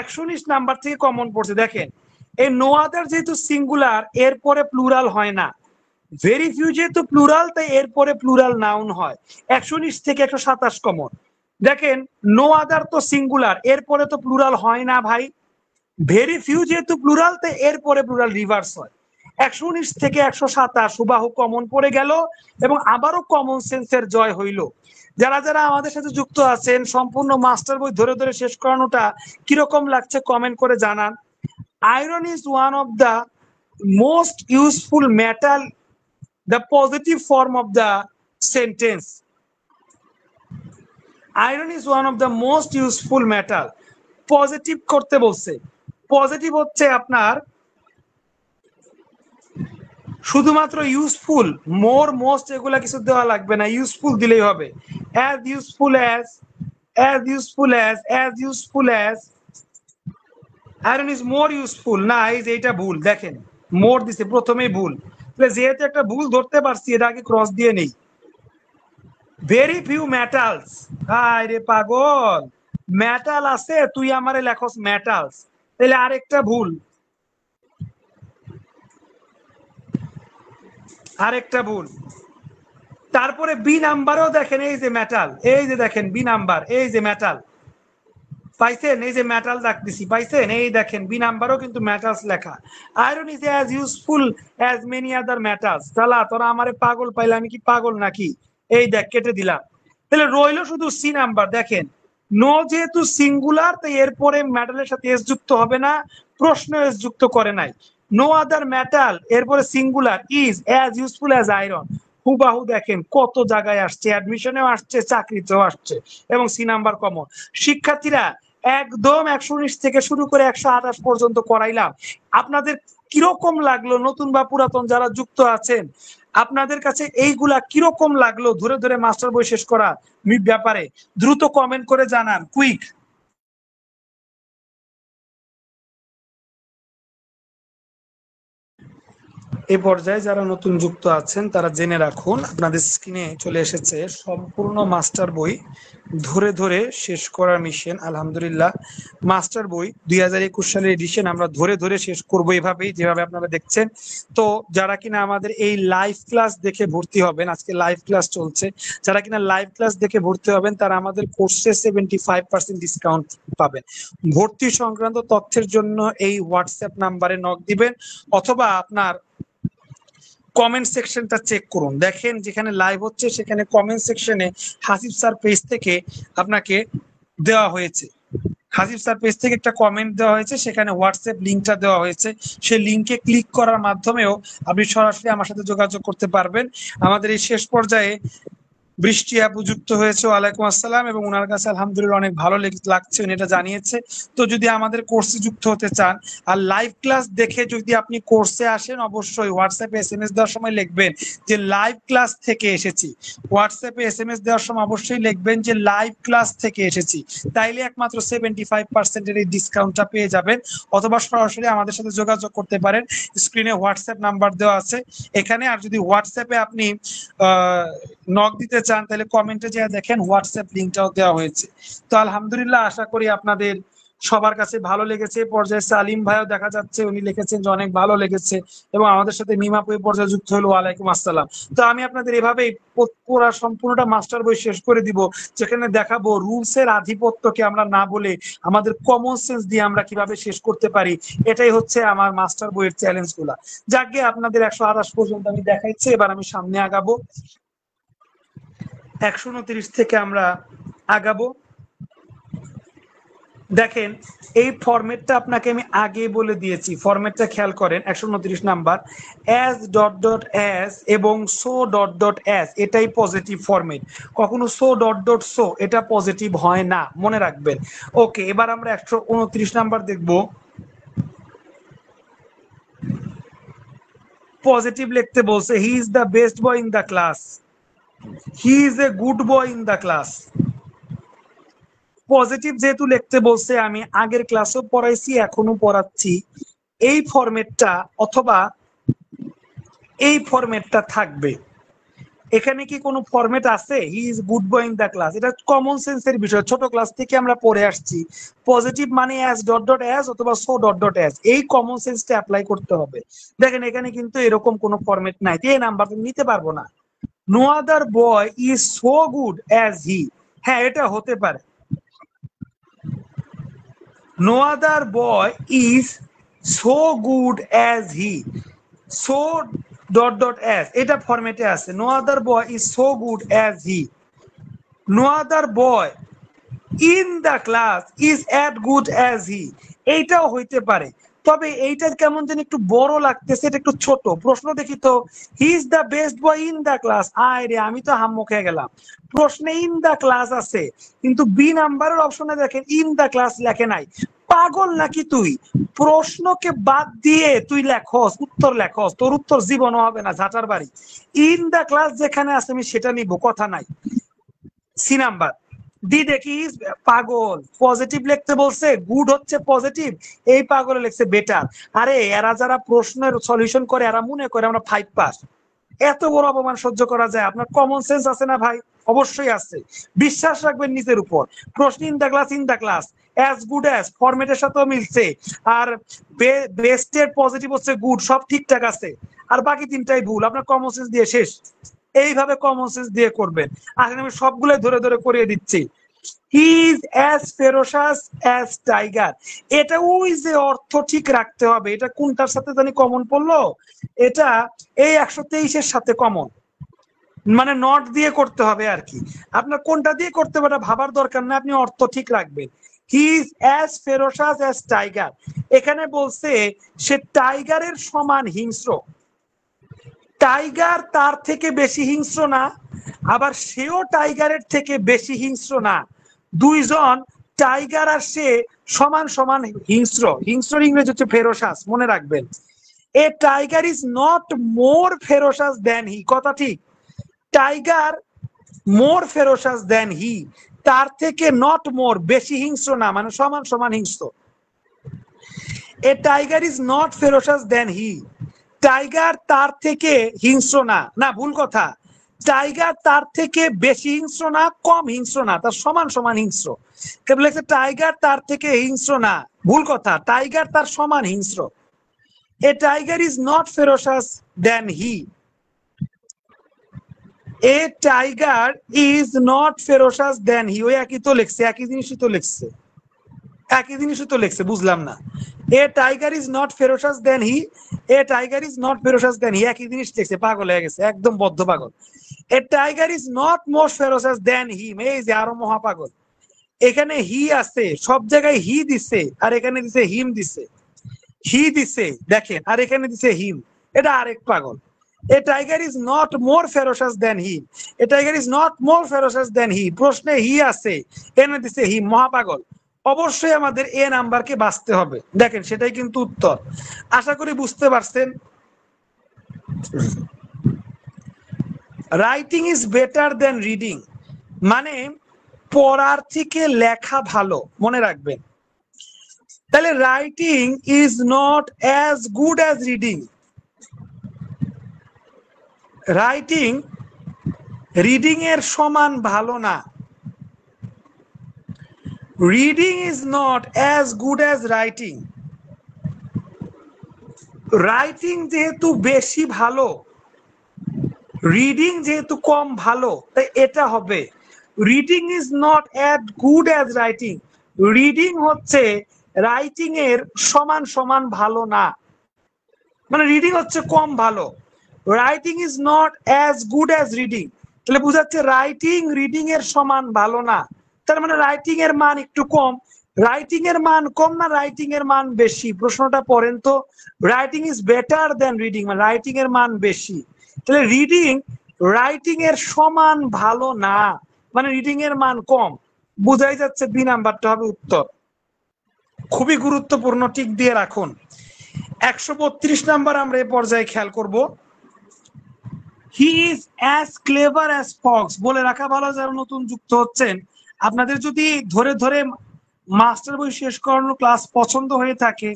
S1: 119 নাম্বার থেকে কমন পড়ছে। দেখেন এই নো আদার যেহেতু সিঙ্গুলার, এরপরে প্লুরাল হয় না। ভেরি ফিউ যেহেতু প্লুরাল, তাই এরপরে প্লুরাল নাউন হয়। 119 থেকে 127 কমন। দেখেন নো আদার তো সিঙ্গুলার, এরপরে তো প্লুরাল হয় না ভাই। ভেরি ফিউ যেহেতু প্লুরাল, তাই এরপরে প্লুরাল রিভার্স হয়। 119 থেকে 127 হুবাহু কমন পড়ে গেল এবং আবারও কমন সেন্সের জয় হইল। যারা যারা আমাদের সাথে যুক্ত আছেন, সম্পূর্ণ মাস্টার বই ধরে ধরে শেষ করানোটা কিরকম লাগছে কমেন্ট করে জানান। Iron is one of the most useful metal, the positive form of the sentence. Iron is one of the most useful metal, positive করতে বলছে। পজিটিভ হচ্ছে আপনার শুধুমাত্র ইউজফুল, মোর মোস্ট এগুলা কিছু দেওয়া লাগবে না, ইউজফুল দিলেই হবে। as useful as, as useful as, as useful as, iron is more useful, না এই যে এটা ভুল, দেখেন মোর দিছে প্রথমেই ভুল। যেহেতু একটা ভুল ধরতে পারছি, এটা আগে ক্রস দিয়ে নেই। ভেরি ফিউ মেটালস, আরে পাগল, মেটাল আছে, তুই আমারে লেখস মেটালস, তাহলে আরেকটা ভুল, আরেকটা ভুল। তারপরে বি নাম্বারও দেখেন, এই যে মেটাল, এই যে দেখেন বি নাম্বার, এই যে মেটাল পাইছেন, এই যে মেটাল রাখতেছি পাইছেন, এই দেখেন বি নাম্বারও কিন্তু মেটালস লেখা। Iron is as useful as many other metals. তাহলে তোরা আমারে পাগল পাইলে, আমি কি পাগল নাকি? এই দেখ কেটে দিলাম। তাহলে রইলো শুধু সি নাম্বার। দেখেন নো যেহেতু সিঙ্গুলার, তাই এরপরে মেটালের সাথে এস যুক্ত হবে না, প্রশ্ন এস যুক্ত করে নাই। নো আদার মেটাল এরপরে singular is as useful as iron. হুবাহু দেখেন কত জায়গায় আসছে, অ্যাডমিশনেও আসছে, চাকরিতেও আসছে, এবং সি নাম্বার কমন। শিক্ষার্থীরা একদম 119 থেকে শুরু করে 128 পর্যন্ত করাইলাম। আপনাদের কিরকম লাগলো? নতুন বা পুরাতন যারা যুক্ত আছেন, আপনাদের কাছে এইগুলা কিরকম লাগলো ধরে ধরে মাস্টার বই শেষ করা ব্যাপারে? দ্রুত কমেন্ট করে জানান, কুইক। এই পর্যায়ে যারা নতুন যুক্ত আছেন তারা জেনে রাখুন, আপনাদের স্ক্রিনে চলে এসেছে সম্পূর্ণ মাস্টার বই ধরে ধরে শেষ করার মিশন। আলহামদুলিল্লাহ, মাস্টার বই 2021 সালের এডিশন আমরা ধরে ধরে শেষ করব এভাবেই, যেভাবে আপনারা দেখছেন। তো যারা কিনা আমাদের এই লাইভ ক্লাস দেখে ভর্তি হবেন, আজকে লাইভ ক্লাস চলছে, যারা কিনা লাইভ ক্লাস দেখে ভর্তি হবেন তারা আমাদের কোর্সে 75% ডিসকাউন্ট পাবেন। ভর্তি সংক্রান্ত তথ্যের জন্য এই হোয়াটসঅ্যাপ নাম্বারে নক দিবেন, অথবা আপনার কমেন্ট সেকশনটা চেক করুন। দেখেন যেখানে লাইভ হচ্ছে সেখানে কমেন্ট সেকশনে হাসিব স্যার পেজ থেকে আপনাকে দেওয়া হয়েছে, হাসিব স্যার পেজ থেকে একটা কমেন্ট দেওয়া হয়েছে, সেখানে হোয়াটসঅ্যাপ লিঙ্কটা দেওয়া হয়েছে। সেই লিঙ্কে ক্লিক করার মাধ্যমেও আপনি সরাসরি আমার সাথে যোগাযোগ করতে পারবেন। আমাদের এই শেষ পর্যায়ে বৃষ্টি আপু যুক্ত হয়েছে, ওয়ালাইকুম আসসালাম, এবং ওনার কাছে আলহামদুলিল্লাহ অনেক ভালো লাগছে, উনি এটা জানিয়েছে। তো যদি আমাদের কোর্সে যুক্ত হতে চান আর লাইভ ক্লাস দেখে যদি আপনি কোর্সে আসেন, অবশ্যই হোয়াটসঅ্যাপে এসএমএস দেওয়ার সময় লিখবেন যে লাইভ ক্লাস থেকে এসেছি। হোয়াটসঅ্যাপে এসএমএস দেওয়ার সময় অবশ্যই লিখবেন যে লাইভ ক্লাস থেকে এসেছি, তাইলে একমাত্র 75% এই ডিসকাউন্টটা পেয়ে যাবেন। অথবা সরাসরি আমাদের সাথে যোগাযোগ করতে পারেন, স্ক্রিনে হোয়াটসঅ্যাপ নাম্বার দেওয়া আছে এখানে। আর যদি হোয়াটসঅ্যাপে আপনি নক দিতে চান তাহলে কমেন্টে যা দেখেন হোয়াটসঅ্যাপ লিংকটাও দেওয়া হয়েছে। তো আলহামদুলিল্লাহ, আশা করি আপনাদের সবার কাছে ভালো লেগেছে। পর্যায়ে সালিম ভাইও দেখা যাচ্ছে, উনি লিখেছেন যে অনেক ভালো লেগেছে, এবং আমাদের সাথে মিমাপু এই পর্যায়ে যুক্ত হলো, ওয়ালাইকুম আসসালাম। তো আমি আপনাদের এভাবেই পুরো সম্পূর্ণটা মাস্টার বই শেষ করে দিব, যেখানে দেখাবো রুলস এর আধিপত্যকে আমরা না বলে আমাদের কমন সেন্স দিয়ে আমরা কিভাবে শেষ করতে পারি। এটাই হচ্ছে আমার মাস্টার বইয়ের চ্যালেঞ্জ গুলা। যাকে আপনাদের 128 পর্যন্ত আমি দেখাইছি, এবার আমি সামনে আগাবো, 129 থেকে আমরা আগাবো। দেখেন এই ফরম্যাটটা আপনাকে আমি আগে বলে দিয়েছি, ফরম্যাটটা খেয়াল করেন। 129 number as dot dot as এবং সো ডট ডট অ্যাজ, এটাই পজিটিভ ফরম্যাট। কখনো সো ডট ডট সো এটা পজিটিভ হয় না, মনে রাখবেন। ওকে, এবার আমরা 129 নাম্বার দেখব। পজিটিভ লিখতে বলছে, he is the best boy in the class, he is a good boy in the class. Positive যেহেতু লিখতে বলছে, আমি আগের ক্লাসও পড়াইছি, এখনো পড়াচ্ছি, এই ফরম্যাটটা অথবা এই ফরম্যাটটা থাকবে। এখানে কি কোনো ফরম্যাট আছে? He is good boy in the class, এটা কমন সেন্সের বিষয়, ছোট ক্লাস থেকে আমরা পড়ে আসছি। পজিটিভ মানে অ্যাজ ডট ডট অ্যাজ অথবা সো ডট ডট অ্যাজ, এই কমন সেন্সটা অ্যাপ্লাই করতে হবে। দেখেন এখানে কিন্তু এরকম কোনো ফরম্যাট নাই, এই নাম্বার নিতে পারবো না। No other boy is so good as he, হ্যাঁ এটা হতে পারে। no other boy is so good as he, so dot dot as এটা ফরম্যাটে আছে। no other boy is so good as he, no other boy in the class is as good as he, এইটাও হইতে পারে। তবে এইটা কেমন যেন একটু বড় লাগতেছে, এটা একটু ছোট। প্রশ্ন দেখি তো, he is the best boy in the class, আয় রে আমি তো হাম্মুখ হয়ে গেলাম। প্রশ্নে ইন দ্য ক্লাস আছে, কিন্তু বি নাম্বারের অপশনে দেখেন ইন দ্য ক্লাস লেখে নাই। পাগল নাকি তুই? প্রশ্নকে বাদ দিয়ে তুই লেখস, উত্তর লেখস, তোর উত্তর জীবনও হবে না, ঝাঁটার বাড়ি। ইন দ্য ক্লাস যেখানে আছে আমি সেটা নিব, কথা নাই। সি নাম্বার দি দেখি, পাগল পজিটিভ লিখতে বলছে, গুড হচ্ছে পজিটিভ, এই পাগলে লিখছে বেটার। আরে এরা যারা প্রশ্নের সলিউশন করে এরা মনে করে আমরা 5 পাস, এত বড় অপমান সহ্য করা যায়? আপনার কমন সেন্স আছে না ভাই? অবশ্যই আছে, বিশ্বাস রাখবেন নিজের উপর। প্রশ্ন in the class, in the class, as good as ফরম্যাটের সাথেও মিলছে, আর বেস্টের পজিটিভ হচ্ছে গুড, সব ঠিকঠাক আছে, আর বাকি তিনটাই ভুল। আপনার কমন সেন্স দিয়ে শেষ। এইভাবে কমন সেন্স দিয়ে করবেন। আসলে আমি সবগুলো ধরে ধরে করিয়ে দিচ্ছি। হি is as ferocious as tiger. এটা ওই যে অর্থ ঠিক রাখতে হবে, এটা কোনটার সাথে জানি কমন পড়লো, এটা এই 123-এর সাথে কমন, মানে নট দিয়ে করতে হবে আর কি। আপনার কোনটা দিয়ে করতে হবে ভাবার দরকার না, আপনি অর্থ ঠিক রাখবেন। হি is as ferocious as tiger, এখানে বলছে সে টাইগারের সমান হিংস্র। টাইগার তার থেকে বেশি হিংস্র না, আবার সেও টাইগারের থেকে বেশি হিংস্র না। দুইজন টাইগার আর সে সমান সমান হিংস্র। হিংস্র ইংরেজি হচ্ছে ফেরোসাস, মনে রাখবেন। A tiger is not more ferocious than he, কথা ঠিক। টাইগার মোর ফেরোসাস দেন হি, তার থেকে নট মোর বেশি হিংস্র না, মানে সমান সমান হিংস্র। A tiger is not ferocious than he, tiger তার থেকে হিংস্র না, না ভুল কথা, টাইগার তার থেকে বেশি হিংস্র না, কম হিংস্র না, তার সমান সমান হিংস্র। লেখছে টাইগার তার থেকে হিংস্র না, ভুল কথা, টাইগার তার সমান হিংস্র। A tiger is not ferocious than he, a tiger is not ferocious than he, ওই একই তো লিখছে, একই জিনিসই তো লিখছে, একই জিনিসই তো লিখছে, বুঝলাম না। A tiger is not ferocious than he, a tiger is not ferocious than he, একই জিনিস লিখছে, পাগল হয়ে গেছে, একদম বদ্ধ পাগল। A tiger is not more ferocious than him, এই যে আরো মহা পাগল। এখানে হি আছে, সব জায়গায় হি দিছে, আর এখানে দিছে হিম দিছে, হি দিছে দেখেন, আর এখানে দিছে হিম, এটা আরেক পাগল। A tiger is not more ferocious than he, a tiger is not more ferocious than he, প্রশ্নে হি আছে, এনে দিছে হিম, মহা পাগল। অবশ্যই আমাদের এ নাম্বারকে বাঁচতে হবে, দেখেন সেটাই কিন্তু উত্তর। আশা করি বুঝতে পারছেন। Writing is better then reading, মানে পড়ার থেকে লেখা ভালো, মনে রাখবেন। তাহলে writing is not as good as reading, writing reading এর সমান ভালো না। Reading is not as good as writing, writing যেহেতু বেশি ভালো, রিডিং যেহেতু কম ভালো, তাই এটা হবে reading is not as good as writing, reading হচ্ছে রাইটিং এর সমান সমান ভালো না, মানে রিডিং হচ্ছে কম ভালো। Writing is not as good as reading, তাহলে বুঝাচ্ছে রাইটিং রিডিং এর সমান ভালো না, তার মানে রাইটিং এর মান একটু কম। রাইটিং এর মান কম না রাইটিং এর মান বেশি, প্রশ্নটা পড়েন তো। Writing is better then reading, মানে রাইটিং এর মান বেশি, তাহলে রিডিং রাইটিং এর সমান ভালো না, মানে রিডিং এর মান কম, বুঝাই যাচ্ছে বি নাম্বারটা হবে উত্তর। খুবই গুরুত্বপূর্ণ, টিক দিয়ে রাখুন। 132 নাম্বার আমরা এই পর্যায়ে খেয়াল করব। হি is as clever as Fox, বলে রাখা ভালো যারা নতুন যুক্ত হচ্ছেন, আপনাদের যদি ধরে ধরে মাস্টার বই শেষ করানোর ক্লাস পছন্দ হয়ে থাকে,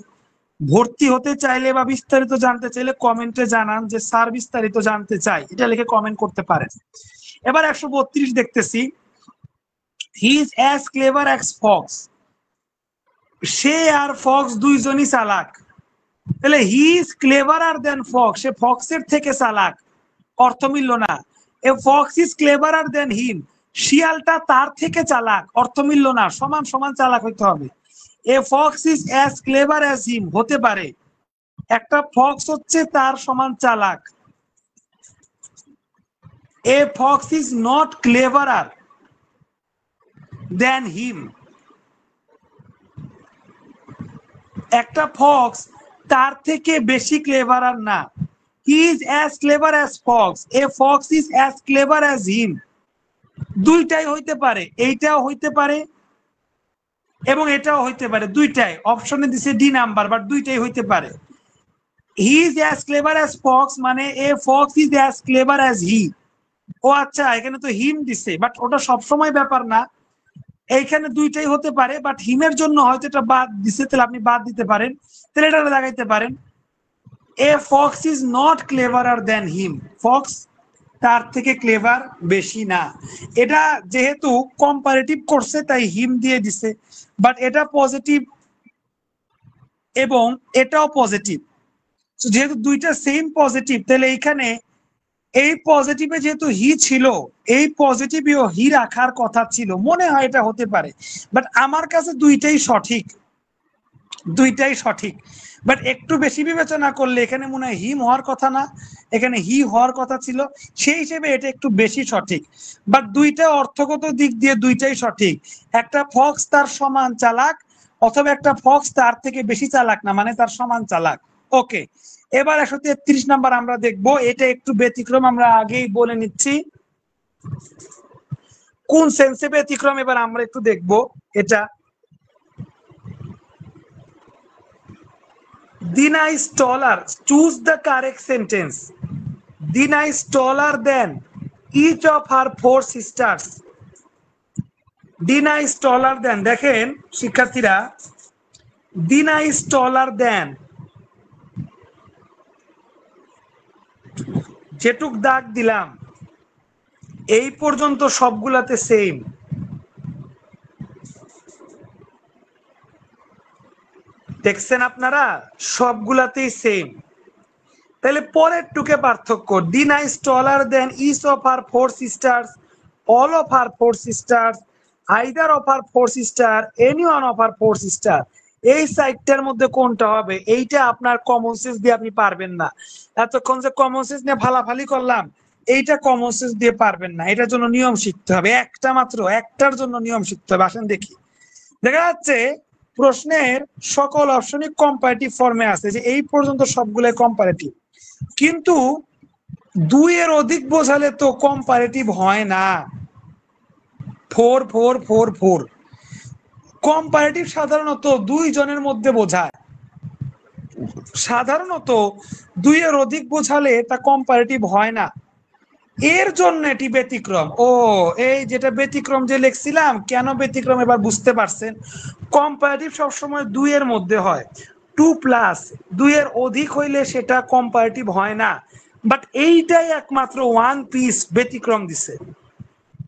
S1: ভর্তি হতে চাইলে বা বিস্তারিত জানতে চাইলে কমেন্টে জানান যে স্যার বিস্তারিত জানতে চাই, এটা লিখে কমেন্ট করতে পারেন। এবার 132 দেখতেছি, he is as clever as fox, সে আর ফক্স দুইজনই চালাক, তাহলে he is cleverer than fox, সে ফক্সের থেকে চালাক, অর্থ মিলল না। A fox is cleverer than him, শিয়ালটা তার থেকে চালাক, অর্থ মিলল না, সমান সমান চালাক হইতে হবে। A fox is as clever as him, হতে পারে একটা ফক্স হচ্ছে তার সমান চালাক। A fox is not cleverer than him, একটা ফক্স তার থেকে বেশি ক্লেভারার না। He is as clever as fox, a fox is as clever as him, দুইটাই হইতে পারে, এইটাও হইতে পারে এবং এটাও হইতে পারে, দুইটাই অপশনে দিছে ডি নাম্বার, বাট দুইটাই হইতে পারে। He is as clever as fox মানে a fox is as clever as he, ও আচ্ছা এখানে তো হিম দিছে, বাট ওটা সবসময় ব্যাপার না, এইখানে দুইটাই হতে পারে, বাট হিমের জন্য হয়তো এটা বাদ দিছে, তাহলে আপনি বাদ দিতে পারেন, তাহলে এটা লাগাইতে পারেন a fox is not cleverer than him, fox তার থেকে ক্লেভার বেশি না। এটা যেহেতু কম্পারেটিভ করছে তাই হিম দিয়ে দিছে, বাট এটা পজিটিভ এবং এটাও পজিটিভ, যেহেতু দুইটা সেম পজিটিভ, তাহলে এইখানে এই পজিটিভে যেহেতু হি ছিল, এই পজিটিভেও হি রাখার কথা ছিল, মনে হয় এটা হতে পারে, বাট আমার কাছে দুইটাই সঠিক, দুইটাই সঠিক। বাট একটু বেশি বিবেচনা করলে এখানে মনে হয় হিম হওয়ার কথা না, এখানে হি হওয়ার কথা ছিল, সেই হিসেবে এটা একটু বেশি সঠিক। বাট দুইটা অর্থগত দিক দিয়ে দুইটাই সঠিক। একটা ফক্স তার সমান চালাক, অথবা একটা ফক্স তার থেকে বেশি চালাক না, মানে তার সমান চালাক। ওকে, এবার 133 নাম্বার আমরা দেখব, এটা একটু ব্যতিক্রম, আমরা আগেই বলে নিচ্ছি কোন সেন্সে ব্যতিক্রম, এবার আমরা একটু দেখব এটা। Dina is taller. Choose the correct sentence. Dina is taller than each of her 4 sisters. Dina is taller than, দেখেন শিক্ষার্থীরা, Dina is taller than, যেটুক দাগ দিলাম এই পর্যন্ত সবগুলাতে সেম, দেখছেন আপনারা সবগুলাতেই সেম। তাহলে পরের টুকে পার্থক্য, Dina is taller than each of her 4 sisters, all of her 4 sisters, either of her 4 sister, any one of her 4 sister। এই সাইডটার মধ্যে কোনটা হবে, এইটা আপনার কমন সেন্স দিয়ে আপনি পারবেন না। এতক্ষণ যে কমন সেন্স নিয়ে ফালাফালি করলাম, এইটা কমন সেন্স দিয়ে পারবেন না, এটার জন্য নিয়ম শিখতে হবে, একটা মাত্র একটার জন্য নিয়ম শিখতে হবে। আসেন দেখি, দেখা যাচ্ছে প্রশ্নের সকল অপশনই কম্পারেটিভ ফর্মে আছে, যে এই পর্যন্ত সবগুলো কম্পারেটিভ, কিন্তু 2 এর অধিক বোঝালে তো কম্পারেটিভ হয় না। 4 4 4 4 কম্পারেটিভ সাধারণত 2 জনের মধ্যে বোঝায়, সাধারণত 2 এর অধিক বোঝালে তা কম্পারেটিভ হয় না, এর জন্য এটি ব্যতিক্রম। ও, এই যেটা ব্যতিক্রম যে লিখছিলাম, কেন ব্যতিক্রম এবার বুঝতে পারছেন। কম্পারেটিভ সবসময় 2 এর মধ্যে হয়, 2 প্লাস 2 এর অধিক হইলে সেটা কম্পারেটিভ হয় না, বাট এইটাই একমাত্র 1 পিস ব্যতিক্রম দিছে।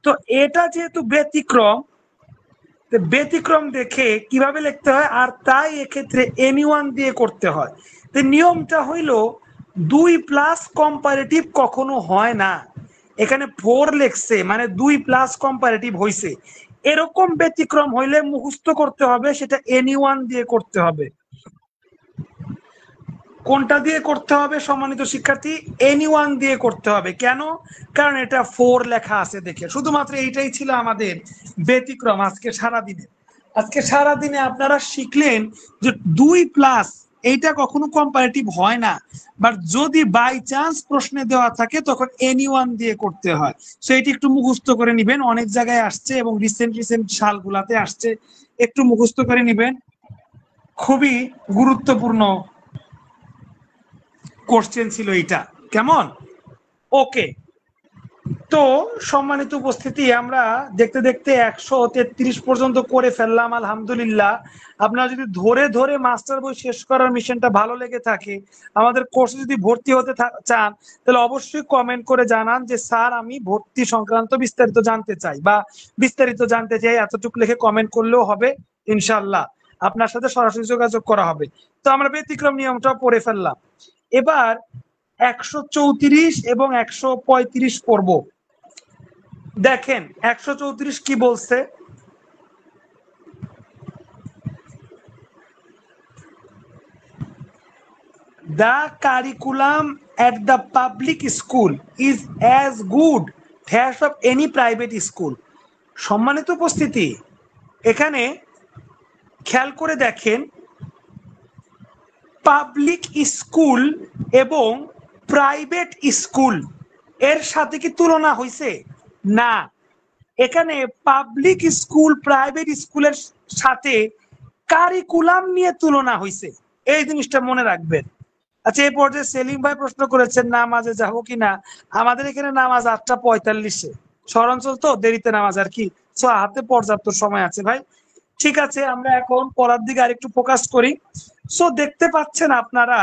S1: তো এটা যেহেতু ব্যতিক্রম, ব্যতিক্রম দেখে কিভাবে লিখতে হয়, আর তাই এক্ষেত্রে এনিওয়ান দিয়ে করতে হয়। তো নিয়মটা হইল 2 প্লাস কম্পারেটিভ কখনো হয় না, এখানে 4 লিখছে মানে 2 প্লাস কম্পারেটিভ হইছে, এরকম ব্যতিক্রম হইলে মুখস্থ করতে হবে, সেটা এনিওয়ান দিয়ে করতে হবে। কোনটা দিয়ে করতে হবে সম্মানিত শিক্ষার্থী, এনিওয়ান দিয়ে করতে হবে। কেন? কারণ এটা 4 লেখা আছে দেখে। শুধুমাত্র এইটাই ছিল আমাদের ব্যতিক্রম আজকে সারাদিনে। আজকে সারাদিনে আপনারা শিখলেন যে 2 প্লাস এইটা কখনো কম্পারেটিভ হয় না, বাট যদি বাই চান্স প্রশ্নে দেওয়া থাকে তখন এনিওয়ান দিয়ে করতে হয়। সো এটি একটু মুখস্থ করে নিবেন, অনেক জায়গায় আসছে এবং রিসেন্ট সালগুলাতে আসছে, একটু মুখস্থ করে নিবেন, খুবই গুরুত্বপূর্ণ কোশ্চেন ছিল এটা। কেমন? ওকে, তো সম্মানিত উপস্থিতি, আমরা দেখতে দেখতে 133 পর্যন্ত করে ফেললাম, আলহামদুলিল্লাহ। আপনারা যদি ধরে ধরে মাস্টার বই শেষ করার মিশনটা ভালো লেগে থাকে, আমাদের কোর্সে যদি ভর্তি হতে চান, তাহলে অবশ্যই কমেন্ট করে জানান যে স্যার আমি ভর্তি সংক্রান্ত বিস্তারিত জানতে চাই, বা বিস্তারিত জানতে চাই, এতটুকু লিখে কমেন্ট করলেও হবে, ইনশাআল্লাহ আপনার সাথে সরাসরি যোগাযোগ করা হবে। তো আমরা ব্যতিক্রম নিয়মটা পড়ে ফেললাম, এবার 134 এবং 135 পড়ব। দেখেন 134 কি বলছে, the curriculum at the public school is as good as of any private school। সম্মানিত উপস্থিতি, এখানে খেয়াল করে দেখেন, পাবলিক স্কুল এবং প্রাইভেট স্কুল এর সাথে কি তুলনা হয়েছে? না, এখানে পাবলিক স্কুল প্রাইভেট স্কুলের সাথে কারিকুলাম নিয়ে তুলনা হয়েছে, এই জিনিসটা মনে রাখবেন। আচ্ছা, এই পর্যায়ে সেলিম ভাই প্রশ্ন করেছেন নামাজে যাবো কিনা। আমাদের এখানে নামাজ 8:45, শহরাঞ্চল তো দেরিতে নামাজ আর কি, সো হাতে পর্যাপ্ত সময় আছে ভাই। ঠিক আছে, আমরা এখন পড়ার দিকে আরেকটু ফোকাস করি। সো দেখতে পাচ্ছেন আপনারা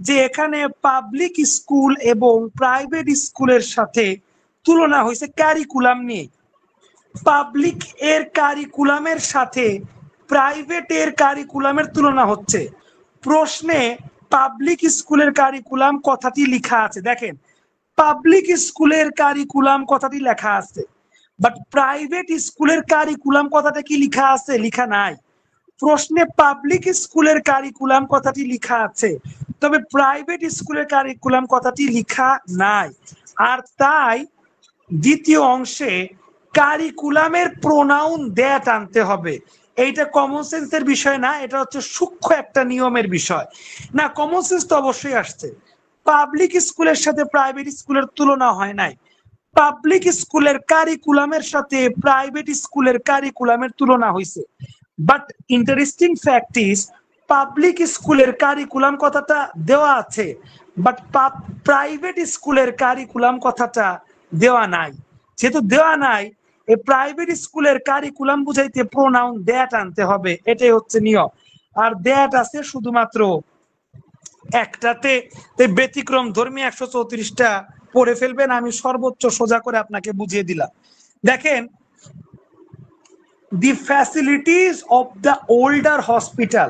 S1: যে এখানে পাবলিক স্কুল এবং প্রাইভেট স্কুলের সাথে তুলনা হয়েছে কারিকুলাম নিয়ে। পাবলিক এর কারিকুলামের সাথে প্রাইভেট এর কারিকুলামের তুলনা হচ্ছে। প্রশ্নে পাবলিক স্কুলের কারিকুলাম কথাটি লেখা আছে, দেখেন পাবলিক স্কুলের কারিকুলাম কথাটি লেখা আছে, বাট প্রাইভেট স্কুলের কারিকুলাম কথাটা কি লেখা আছে? লেখা নাই। প্রশ্নে পাবলিক স্কুলের কারিকুলাম কথাটি লেখা আছে, তবে প্রাইভেট স্কুলের কারিকুলাম কথাটি লেখা নাই। আর তাই দ্বিতীয় অংশে কারিকুলামের প্রোনাউন দ্যাট আনতে হবে। এইটা কমন সেন্সের বিষয় না, এটা হচ্ছে সূক্ষ্ম একটা নিয়মের বিষয়। না, কমন সেন্স তো অবশ্যই আসছে। পাবলিক স্কুলের সাথে প্রাইভেট স্কুলের তুলনা হয় নাই, পাবলিক স্কুলের কারিকুলামের সাথে প্রাইভেট স্কুলের কারিকুলামের তুলনা হয়েছে। But interesting fact is public স্কুলের কারিকুলাম কথাটা দেওয়া আছে, বাট প্রাইভেট স্কুলের কারিকুলাম কথাটা দেওয়া নাই। যেহেতু দেওয়া নাই, এই প্রাইভেট স্কুলের কারিকুলাম বুঝাইতে প্রোনাউন দ্যাট আনতে হবে, এটাই হচ্ছে নিয়ম। আর দ্যাট আছে শুধুমাত্র একটাতে, ব্যতিক্রম ধর্মী 134টা পড়ে ফেলবেন, আমি সর্বোচ্চ সোজা করে আপনাকে বুঝিয়ে দিলাম। দেখেন, the facilities of the older hospital,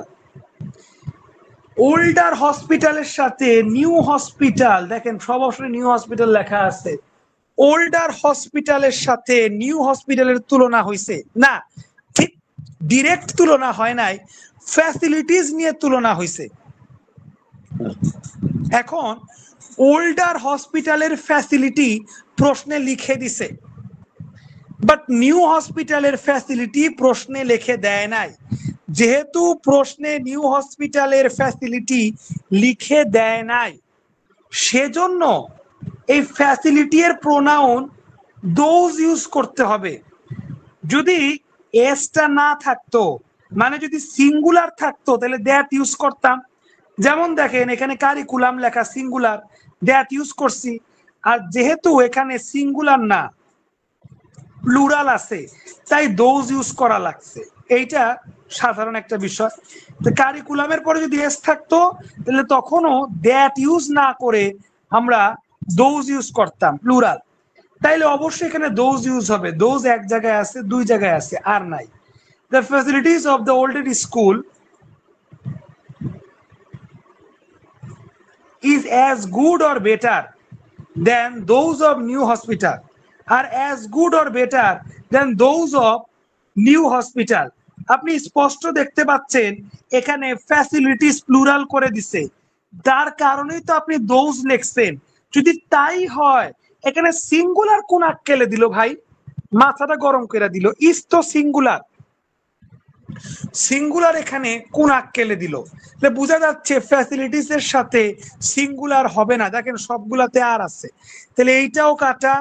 S1: older হসপিটালের সাথে নিউ হসপিটাল, দেখেন সব অপশনে নিউ হসপিটাল লেখা আছে, ওল্ডার হসপিটালের সাথে নিউ হসপিটালের তুলনা হয়েছে না, ঠিক ডিরেক্ট তুলনা হয় নাই, ফ্যাসিলিটিস নিয়ে তুলনা হয়েছে। এখন ওল্ডার হসপিটালের ফ্যাসিলিটি প্রশ্নে লিখে দিছে, বাট নিউ হসপিটালের ফ্যাসিলিটি প্রশ্নে লিখে দেয় নাই। যেহেতু প্রশ্নে নিউ হসপিটালের ফ্যাসিলিটি লিখে দেয় নাই, সেজন্য এই ফ্যাসিলিটি এর প্রোনাউন দোজ ইউজ করতে হবে। যদি এসটা না থাকতো, মানে যদি সিঙ্গুলার থাকতো, তাহলে দ্যাট ইউজ করতাম। যেমন দেখেন, এখানে কারিকুলাম লেখা সিঙ্গুলার, দ্যাট ইউজ করছি। আর যেহেতু এখানে সিঙ্গুলার না, প্লুরাল আছে, তাই দোজ ইউজ করা লাগছে। এইটা সাধারণ একটা বিষয়। তো কারিকুলামের পরে যদি এস থাকতো, তাহলে তখনও দ্যাট ইউজ না করে আমরা দোজ ইউজ করতাম, প্লুরাল। তাইলে অবশ্যই এখানে দোজ ইউজ হবে। দোজ এক জায়গায় আছে, দুই জায়গায় আছে, আর নাই। দ্য ফ্যাসিলিটিস অফ দ্য ওল্ডের school is as good or better than those of new hospital, are as good or better than those of new hospital। আপনি স্পষ্ট দেখতে পাচ্ছেন এখানে ফ্যাসিলিটিস প্লুরাল করে দিছে, তার কারণেই তো আপনি দোজ লিখছেন। যদি তাই হয়, এখানে সিঙ্গুলার কোন আক্কেলে দিল ভাই, মাথাটা গরম করে দিল। ইস তো সিঙ্গুলার, সিঙ্গুলার এখানে কোন আক্কেলে দিল? বোঝা যাচ্ছে ফ্যাসিলিটিস এর সাথে সিঙ্গুলার হবে না। দেখেন সবগুলাতে আর আছে, তাহলে এইটাও কাটা,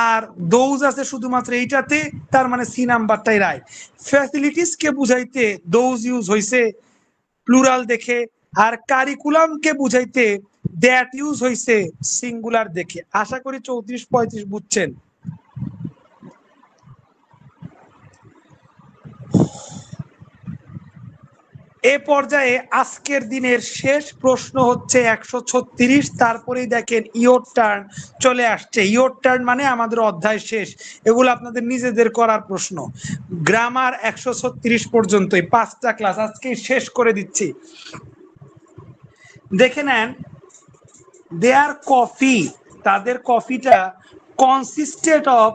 S1: আর দোজ আছে শুধুমাত্র এইটাতে, তার মানে সি নাম্বারটাই রাইট। ফ্যাসিলিটিস কে বুঝাইতে দোজ ইউজ হয়েছে প্লুরাল দেখে, আর কারিকুলাম কে বুঝাইতে দ্যাট ইউজ হয়েছে সিঙ্গুলার দেখে। আশা করি 34-35 বুঝছেন। এ পর্যায়ে আজকের দিনের শেষ প্রশ্ন হচ্ছে 136। তারপরেই দেখেন ইয়োর টার্ন চলে আসছে। ইয়োর টার্ন মানে আমাদের অধ্যায় শেষ, এগুলো আপনাদের নিজেদের করার প্রশ্ন। গ্রামার 136 পর্যন্তই, 5টা ক্লাস আজকে শেষ করে দিচ্ছি। দেখে নেন, দেয়ার কফি, তাদের কফিটা কনসিস্টেড অফ,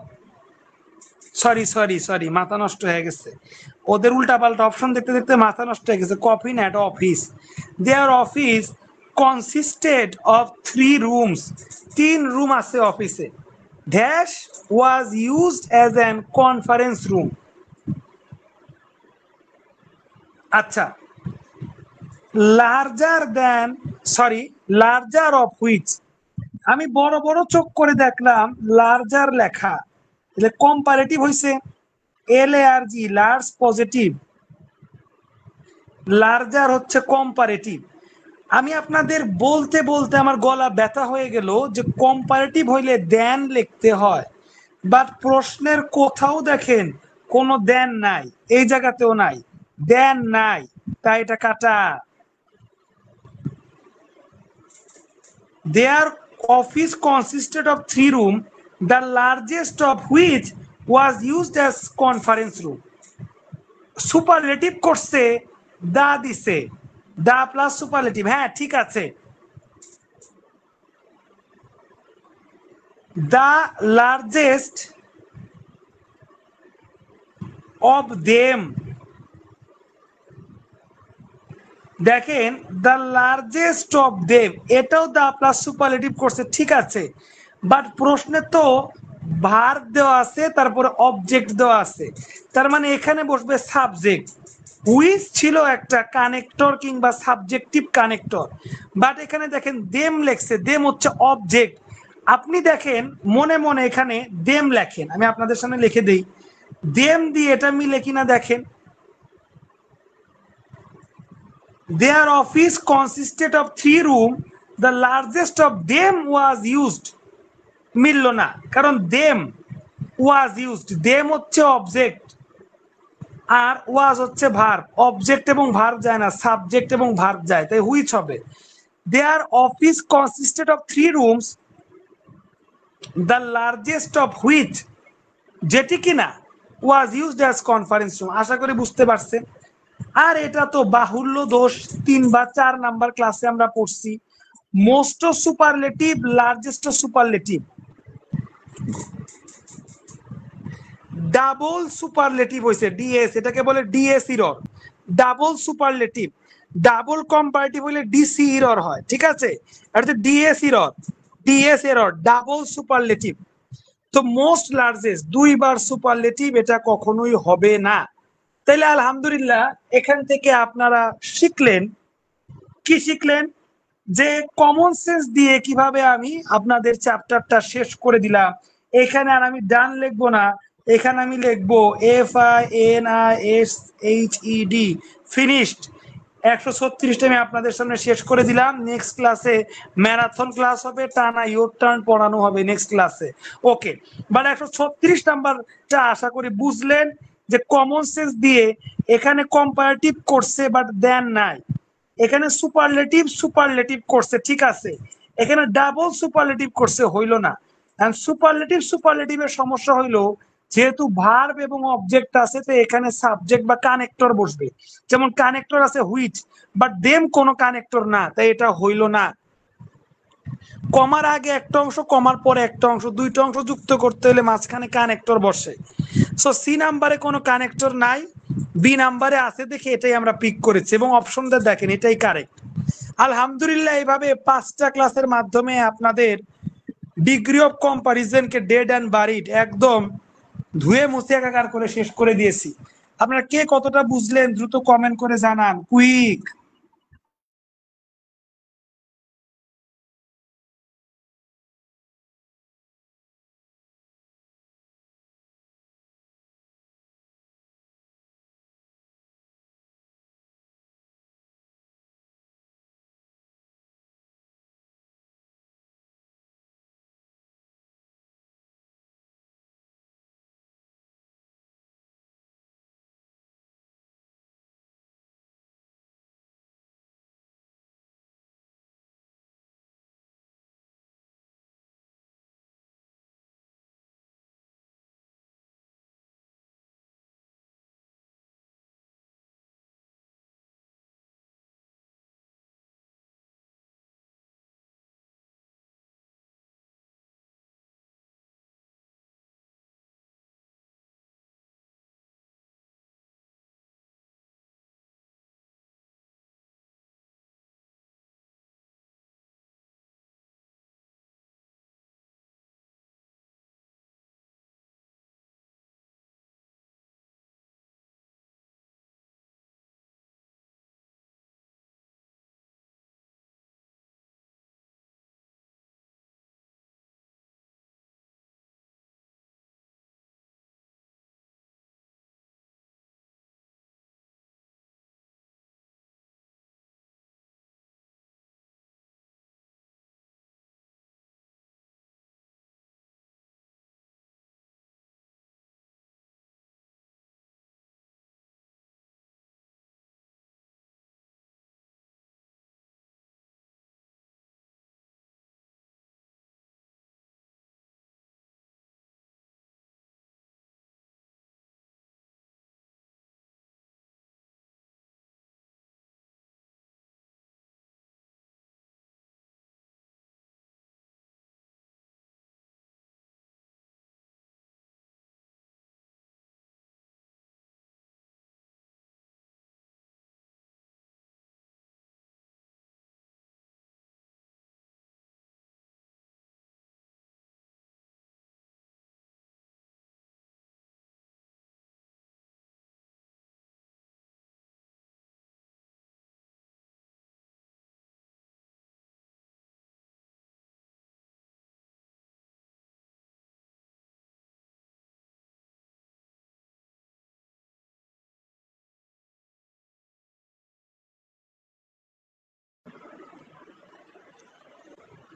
S1: সরি মাথা নষ্ট হয়ে গেছে, ওদের উল্টাপাল্টা অপশন দেখতে দেখতে মাথা নষ্ট হয়ে গেছে। কফি না, এটা office. Their office consisted of 3 rooms, 3 room আছে অফিসে। Dash was used as an conference room. আচ্ছা, লার্জার অফ হুইচ, আমি বড় বড় চোখ করে দেখলাম লার্জার লেখা, তাহলে কম্পারেটিভ হইছে, LARG লার্জ পজিটিভ, লার্জার হচ্ছে কম্পারেটিভ। আমি আপনাদের বলতে বলতে আমার গলা ব্যথা হয়ে গেল যে কম্পারেটিভ হইলে দেন লিখতে হয়, বাট প্রশ্নের কোথাও দেখেন কোনো দেন নাই, এই জায়গাতেও নাই, দেন নাই, তাই এটা কাটা। Their office consisted of 3 rooms, the largest of which was used as conference room. Superlative করছে, দা দিছে, দা প্লাস সুপারলেটিভ, হ্যাঁ ঠিক আছে। দ্য লার্জেস্ট অফ দেম, দেখেন দ্য লার্জেস্ট অফ দেম, এটাও দা প্লাস সুপারলেটিভ করছে, ঠিক আছে, বাট প্রশ্নে তো ভার্ব দেওয়া আছে, তারপরে অবজেক্ট দেওয়া আছে, তার মানে এখানে বসবে সাবজেক্ট। হুইচ ছিল একটা কানেক্টর কিংবা সাবজেক্টিভ কানেক্টর, বাট এখানে দেখেন দেম লেখছে, দেম হচ্ছে অবজেক্ট। আপনি দেখেন মনে মনে এখানে দেম লেখেন, আমি আপনাদের সামনে লিখে দেই, দেম দিয়ে এটা মিলে কিনা দেখেন। Their office consisted of 3 rooms. The largest of them was used. মিলল না, কারণ them was used, them হচ্ছে অবজেক্ট আর was হচ্ছে ভার্ব, অবজেক্ট এবং ভার্ব যায় না, সাবজেক্ট এবং ভার্ব যায়, তাই হুইচ হবে। Their office consisted of 3 rooms, the largest of which, যেটি কিনা was used as conference room। আশা করি বুঝতে পারছেন। আর এটা তো বাহুল্য দোষ, 3 বা 4 নাম্বার ক্লাসে আমরা পড়ছি, most superlative, largest superlative, double superlative হয়েছে ডিএস, এটাকে বলে DS error, double superlative. Double comparative হলে ডিসি ইরর হয়, ঠিক আছে, আর হচ্ছে DS error, DS error, double superlative. তো মোস্ট লার্জেস্ট 2বার সুপারলেটিভ, এটা কখনোই হবে না। তাইলে আলহামদুলিল্লাহ, এখান থেকে আপনারা শিখলেন, কি শিখলেন, যে কমন সেন্স দিয়ে কিভাবে আমি আপনাদের চ্যাপ্টারটা শেষ করে দিলাম। এখানে আর আমি ডান লিখবো না, এখানে আমি লিখবো FINISHED, ফিনিশড। 136টা আমি আপনাদের সামনে শেষ করে দিলাম। নেক্সট ক্লাসে ম্যারাথন ক্লাস হবে, টানা ইয়োর টার্ন পড়ানো হবে নেক্সট ক্লাসে। ওকে, বাট 136 নাম্বারটা আশা করি বুঝলেন, যে কমন সেন্স দিয়ে এখানে কম্পারেটিভ করছে বাট দেন নাই, এখানে সুপারলেটিভ সুপারলেটিভ করছে, ঠিক আছে, এখানে ডাবল সুপারলেটিভ করছে, হইল না। এন্ড সুপারলেটিভ সুপারলেটিভের সমস্যা হইলো, যেহেতু ভার্ব এবং অবজেক্ট আছে, তো এখানে সাবজেক্ট বা কানেক্টর বসবে, যেমন কানেক্টর আছে হুইচ, বাট দেম কোনো কানেক্টর না, তাই এটা হইল না। কমার আগে একটা অংশ, কমার পরে একটা অংশ, 2টা অংশ যুক্ত করতে হলে মাঝখানে কানেক্টর বসে। সো সি নাম্বারে কোনো কানেক্টর নাই, বি নাম্বারে আছে দেখে এটাই আমরা পিক করেছি, এবং অপশনটা দেখেন এটাই কারেক্ট। আলহামদুলিল্লাহ, এইভাবে 5টা ক্লাসের মাধ্যমে আপনাদের ডিগ্রি অফ কম্পারিজনকে ডেড অ্যান্ড বারিড একদম ধুয়ে মুছে একাকার করে শেষ করে দিয়েছি। আপনারা কে কতটা বুঝলেন দ্রুত কমেন্ট করে জানান, কুইক।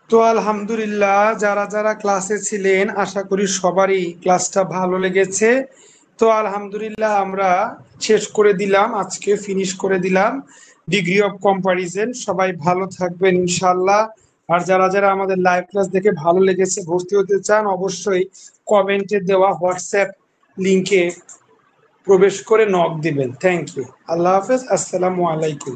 S1: তো আলহামদুলিল্লাহ, যারা যারা ক্লাসে ছিলেন আশা করি সবারই ক্লাসটা ভালো লেগেছে। তো আলহামদুলিল্লাহ আমরা শেষ করে দিলাম, আজকে ফিনিশ করে দিলাম ডিগ্রি অফ কম্পারিজন। সবাই ভালো থাকবেন ইনশাল্লাহ। আর যারা যারা আমাদের লাইভ ক্লাস দেখে ভালো লেগেছে, ভর্তি হতে চান, অবশ্যই কমেন্টে দেওয়া হোয়াটসঅ্যাপ লিংকে প্রবেশ করে নক দিবেন। Thank you. আল্লাহ হাফেজ। আসসালামু আলাইকুম।